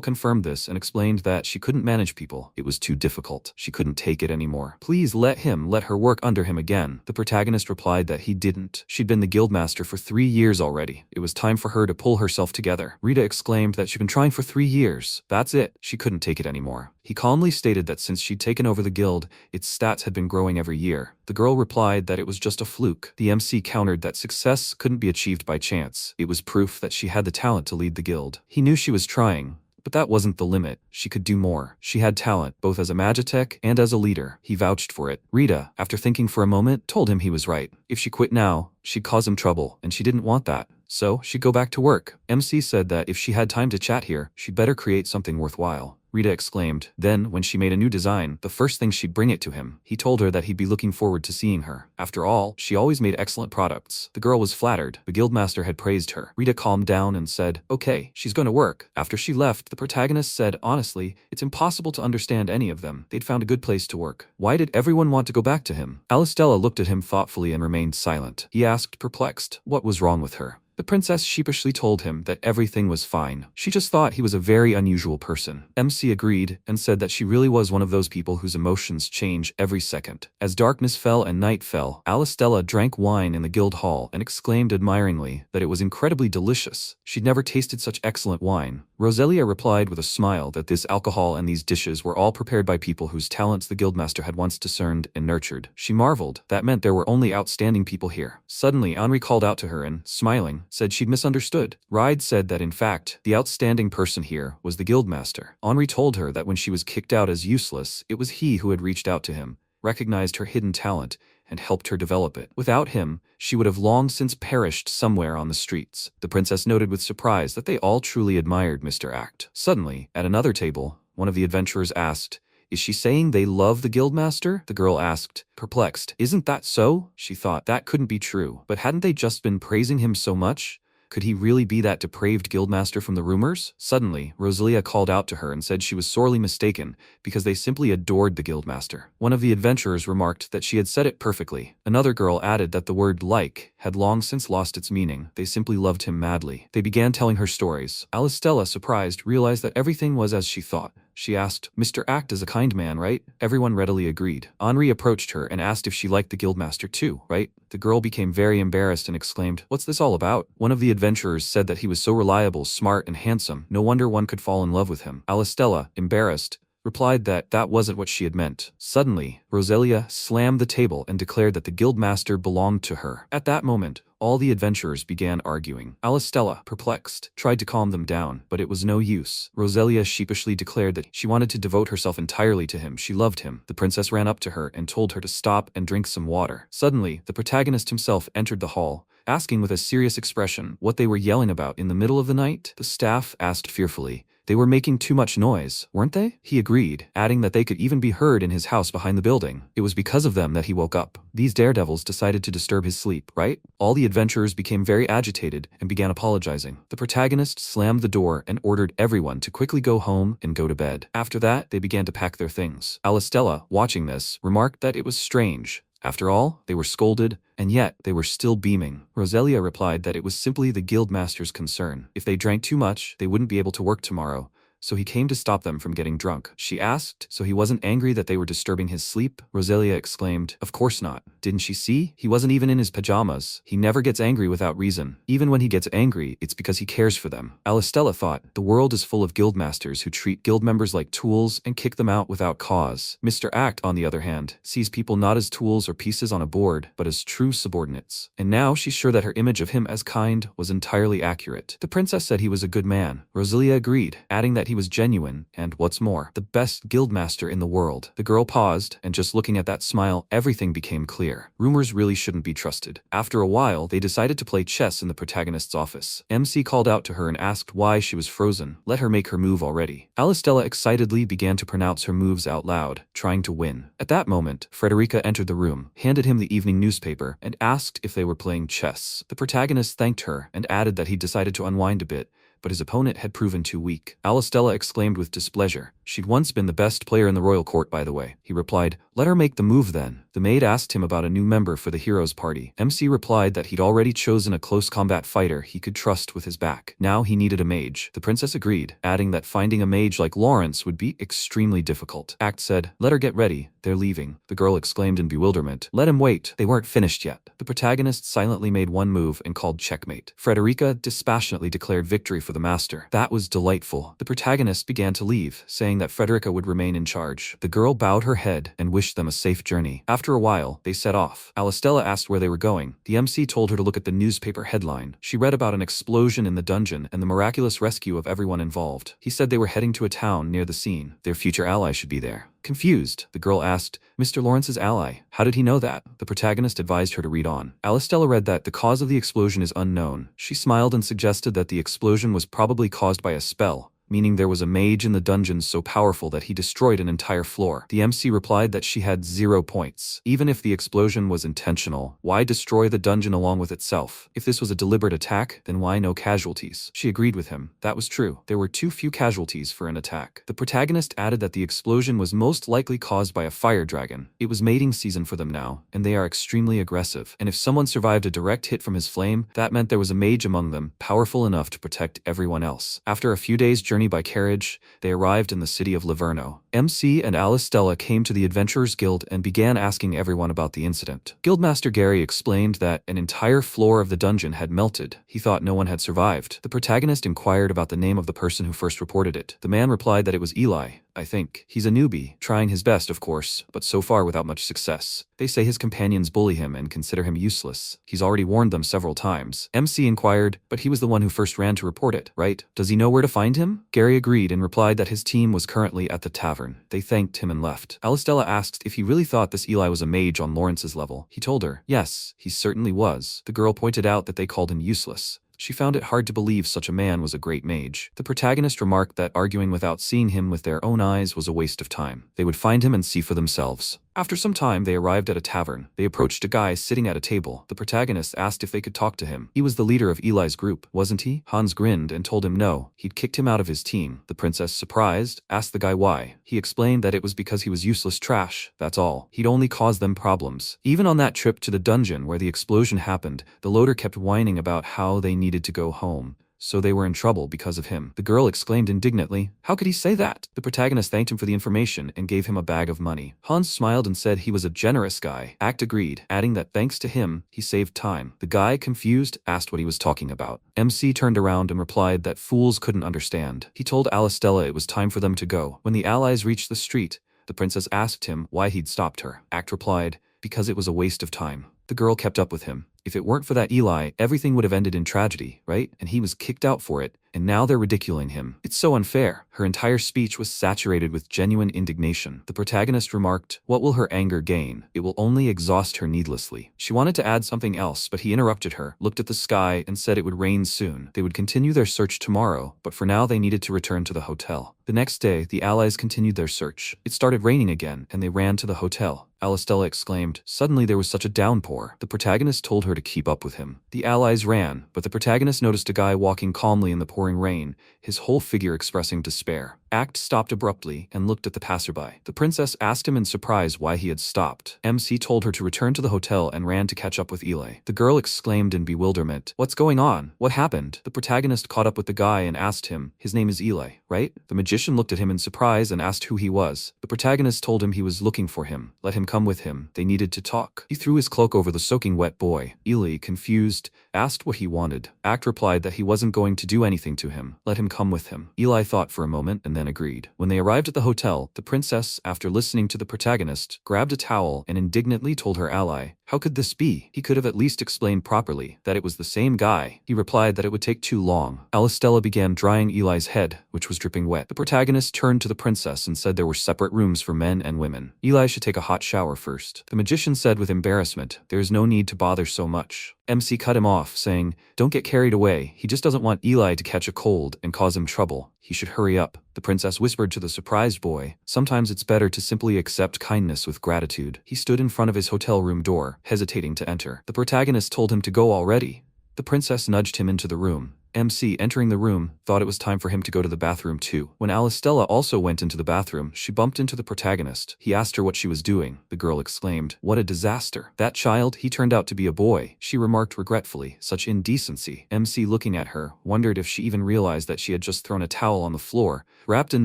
confirmed this and explained that she couldn't manage people. It was too difficult. She couldn't take it anymore. Please let her work under him again. The protagonist replied that he didn't. She'd been the guildmaster for 3 years already. It was time for her to pull herself together. Rita exclaimed that she'd been trying for 3 years. That's it. She couldn't take it anymore. He calmly stated that since she'd taken over the guild, its stats had been growing every year. The girl replied that it was just a fluke. The MC countered that success couldn't be achieved by chance. It was proof that she had the talent to lead the guild. He knew she was trying, but that wasn't the limit. She could do more. She had talent, both as a magitech and as a leader. He vouched for it. Rita, after thinking for a moment, told him he was right. If she quit now, she'd cause him trouble, and she didn't want that. So, she'd go back to work. MC said that if she had time to chat here, she'd better create something worthwhile. Rita exclaimed. Then, when she made a new design, the first thing she'd bring it to him. He told her that he'd be looking forward to seeing her. After all, she always made excellent products. The girl was flattered. The guildmaster had praised her. Rita calmed down and said, okay, she's going to work. After she left, the protagonist said, honestly, it's impossible to understand any of them. They'd found a good place to work. Why did everyone want to go back to him? Alistella looked at him thoughtfully and remained silent. He asked, perplexed, what was wrong with her? The princess sheepishly told him that everything was fine. She just thought he was a very unusual person. MC agreed and said that she really was one of those people whose emotions change every second. As darkness fell and night fell, Alistella drank wine in the guild hall and exclaimed admiringly that it was incredibly delicious. She'd never tasted such excellent wine. Roselia replied with a smile that this alcohol and these dishes were all prepared by people whose talents the guildmaster had once discerned and nurtured. She marveled. That meant there were only outstanding people here. Suddenly, Henri called out to her and, smiling, said she'd misunderstood. Ride said that in fact, the outstanding person here was the guildmaster. Henri told her that when she was kicked out as useless, it was he who had reached out to him, recognized her hidden talent, and helped her develop it. Without him, she would have long since perished somewhere on the streets. The princess noted with surprise that they all truly admired Mr. Act. Suddenly, at another table, one of the adventurers asked, "Is she saying they love the guildmaster?" The girl asked, perplexed. "Isn't that so?" She thought that couldn't be true. But hadn't they just been praising him so much? Could he really be that depraved guildmaster from the rumors? Suddenly, Roselia called out to her and said she was sorely mistaken because they simply adored the guildmaster. One of the adventurers remarked that she had said it perfectly. Another girl added that the word like had long since lost its meaning. They simply loved him madly. They began telling her stories. Alistella, surprised, realized that everything was as she thought. She asked, "Mr. Act is a kind man, right?" Everyone readily agreed. Henri approached her and asked if she liked the guildmaster too, right? The girl became very embarrassed and exclaimed, "What's this all about?" One of the adventurers said that he was so reliable, smart, and handsome, no wonder one could fall in love with him. Alistella, embarrassed, replied that that wasn't what she had meant. Suddenly, Roselia slammed the table and declared that the guildmaster belonged to her. At that moment, all the adventurers began arguing. Alistella, perplexed, tried to calm them down, but it was no use. Roselia sheepishly declared that she wanted to devote herself entirely to him. She loved him. The princess ran up to her and told her to stop and drink some water. Suddenly, the protagonist himself entered the hall, asking with a serious expression what they were yelling about in the middle of the night. The staff asked fearfully. They were making too much noise, weren't they? He agreed, adding that they could even be heard in his house behind the building. It was because of them that he woke up. These daredevils decided to disturb his sleep, right? All the adventurers became very agitated and began apologizing. The protagonist slammed the door and ordered everyone to quickly go home and go to bed. After that, they began to pack their things. Alistella, watching this, remarked that it was strange. After all, they were scolded, and yet they were still beaming. Roselia replied that it was simply the guildmaster's concern. If they drank too much, they wouldn't be able to work tomorrow, so he came to stop them from getting drunk. She asked, so he wasn't angry that they were disturbing his sleep? Roselia exclaimed, "Of course not. Didn't she see? He wasn't even in his pajamas. He never gets angry without reason. Even when he gets angry, it's because he cares for them." Alistella thought, the world is full of guildmasters who treat guild members like tools and kick them out without cause. Mr. Act, on the other hand, sees people not as tools or pieces on a board, but as true subordinates. And now she's sure that her image of him as kind was entirely accurate. The princess said he was a good man. Roselia agreed, adding that he was genuine, and what's more, the best guildmaster in the world. The girl paused, and just looking at that smile, everything became clear. Rumors really shouldn't be trusted. After a while, they decided to play chess in the protagonist's office. MC called out to her and asked why she was frozen. Let her make her move already. Alistella excitedly began to pronounce her moves out loud, trying to win. At that moment, Frederica entered the room, handed him the evening newspaper, and asked if they were playing chess. The protagonist thanked her and added that he decided to unwind a bit, but his opponent had proven too weak. Alistella exclaimed with displeasure. She'd once been the best player in the royal court, by the way. He replied, "Let her make the move then." The maid asked him about a new member for the heroes party. MC replied that he'd already chosen a close combat fighter he could trust with his back. Now he needed a mage. The princess agreed, adding that finding a mage like Lawrence would be extremely difficult. Act said, "Let her get ready. They're leaving." The girl exclaimed in bewilderment, "Let him wait. They weren't finished yet." The protagonist silently made one move and called checkmate. Frederica dispassionately declared victory for the master. That was delightful. The protagonist began to leave, saying that Frederica would remain in charge. The girl bowed her head and wished them a safe journey. After a while, they set off. Alistella asked where they were going. The MC told her to look at the newspaper headline. She read about an explosion in the dungeon and the miraculous rescue of everyone involved. He said they were heading to a town near the scene. Their future ally should be there. Confused, the girl asked, "Mr. Lawrence's ally, how did he know that?" The protagonist advised her to read on. Alistella read that the cause of the explosion is unknown. She smiled and suggested that the explosion was probably caused by a spell, meaning there was a mage in the dungeon so powerful that he destroyed an entire floor. The MC replied that she had 0 points. Even if the explosion was intentional, why destroy the dungeon along with itself? If this was a deliberate attack, then why no casualties? She agreed with him. That was true. There were too few casualties for an attack. The protagonist added that the explosion was most likely caused by a fire dragon. It was mating season for them now, and they are extremely aggressive. And if someone survived a direct hit from his flame, that meant there was a mage among them, powerful enough to protect everyone else. After a few days' journey by carriage, they arrived in the city of Livorno. MC and Alistella came to the Adventurers Guild and began asking everyone about the incident. Guildmaster Gary explained that an entire floor of the dungeon had melted. He thought no one had survived. The protagonist inquired about the name of the person who first reported it. The man replied that it was Eli. I think. He's a newbie, trying his best of course, but so far without much success. They say his companions bully him and consider him useless. He's already warned them several times. MC inquired, but he was the one who first ran to report it, right? Does he know where to find him? Gary agreed and replied that his team was currently at the tavern. They thanked him and left. Alistella asked if he really thought this Eli was a mage on Lawrence's level. He told her, yes, he certainly was. The girl pointed out that they called him useless. She found it hard to believe such a man was a great mage. The protagonist remarked that arguing without seeing him with their own eyes was a waste of time. They would find him and see for themselves. After some time, they arrived at a tavern. They approached a guy sitting at a table. The protagonist asked if they could talk to him. He was the leader of Eli's group, wasn't he? Hans grinned and told him no. He'd kicked him out of his team. The princess, surprised, asked the guy why. He explained that it was because he was useless trash. That's all. He'd only caused them problems. Even on that trip to the dungeon where the explosion happened, the loader kept whining about how they needed to go home. So they were in trouble because of him. The girl exclaimed indignantly, how could he say that? The protagonist thanked him for the information and gave him a bag of money. Hans smiled and said he was a generous guy. Act agreed, adding that thanks to him, he saved time. The guy, confused, asked what he was talking about. MC turned around and replied that fools couldn't understand. He told Alistella it was time for them to go. When the allies reached the street, the princess asked him why he'd stopped her. Act replied, because it was a waste of time. The girl kept up with him. If it weren't for that Eli, everything would have ended in tragedy, right? And he was kicked out for it, and now they're ridiculing him. It's so unfair. Her entire speech was saturated with genuine indignation. The protagonist remarked, what will her anger gain? It will only exhaust her needlessly. She wanted to add something else, but he interrupted her, looked at the sky, and said it would rain soon. They would continue their search tomorrow, but for now they needed to return to the hotel. The next day, the allies continued their search. It started raining again, and they ran to the hotel. Alistella exclaimed, suddenly there was such a downpour. The protagonist told her to keep up with him. The allies ran, but the protagonist noticed a guy walking calmly in the pouring rain, his whole figure expressing despair. Act stopped abruptly and looked at the passerby. The princess asked him in surprise why he had stopped. MC told her to return to the hotel and ran to catch up with Eli. The girl exclaimed in bewilderment, what's going on? What happened? The protagonist caught up with the guy and asked him, his name is Eli, right? The magician looked at him in surprise and asked who he was. The protagonist told him he was looking for him. Let him come with him. They needed to talk. He threw his cloak over the soaking wet boy. Eli, confused, asked what he wanted. Act replied that he wasn't going to do anything to him. Let him come with him. Eli thought for a moment and then agreed. When they arrived at the hotel, the princess, after listening to the protagonist, grabbed a towel and indignantly told her ally, how could this be? He could have at least explained properly that it was the same guy. He replied that it would take too long. Alistella began drying Eli's head, which was dripping wet. The protagonist turned to the princess and said there were separate rooms for men and women. Eli should take a hot shower first. The magician said with embarrassment, there is no need to bother so much. MC cut him off, saying, don't get carried away. He just doesn't want Eli to catch a cold and cause him trouble. He should hurry up. The princess whispered to the surprised boy, sometimes it's better to simply accept kindness with gratitude. He stood in front of his hotel room door, hesitating to enter. The protagonist told him to go already. The princess nudged him into the room. MC, entering the room, thought it was time for him to go to the bathroom too. When Alistella also went into the bathroom, she bumped into the protagonist. He asked her what she was doing. The girl exclaimed, what a disaster. That child, he turned out to be a boy. She remarked regretfully, such indecency. MC, looking at her, wondered if she even realized that she had just thrown a towel on the floor. Wrapped in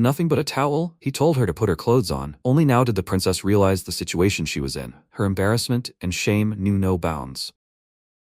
nothing but a towel? He told her to put her clothes on. Only now did the princess realize the situation she was in. Her embarrassment and shame knew no bounds.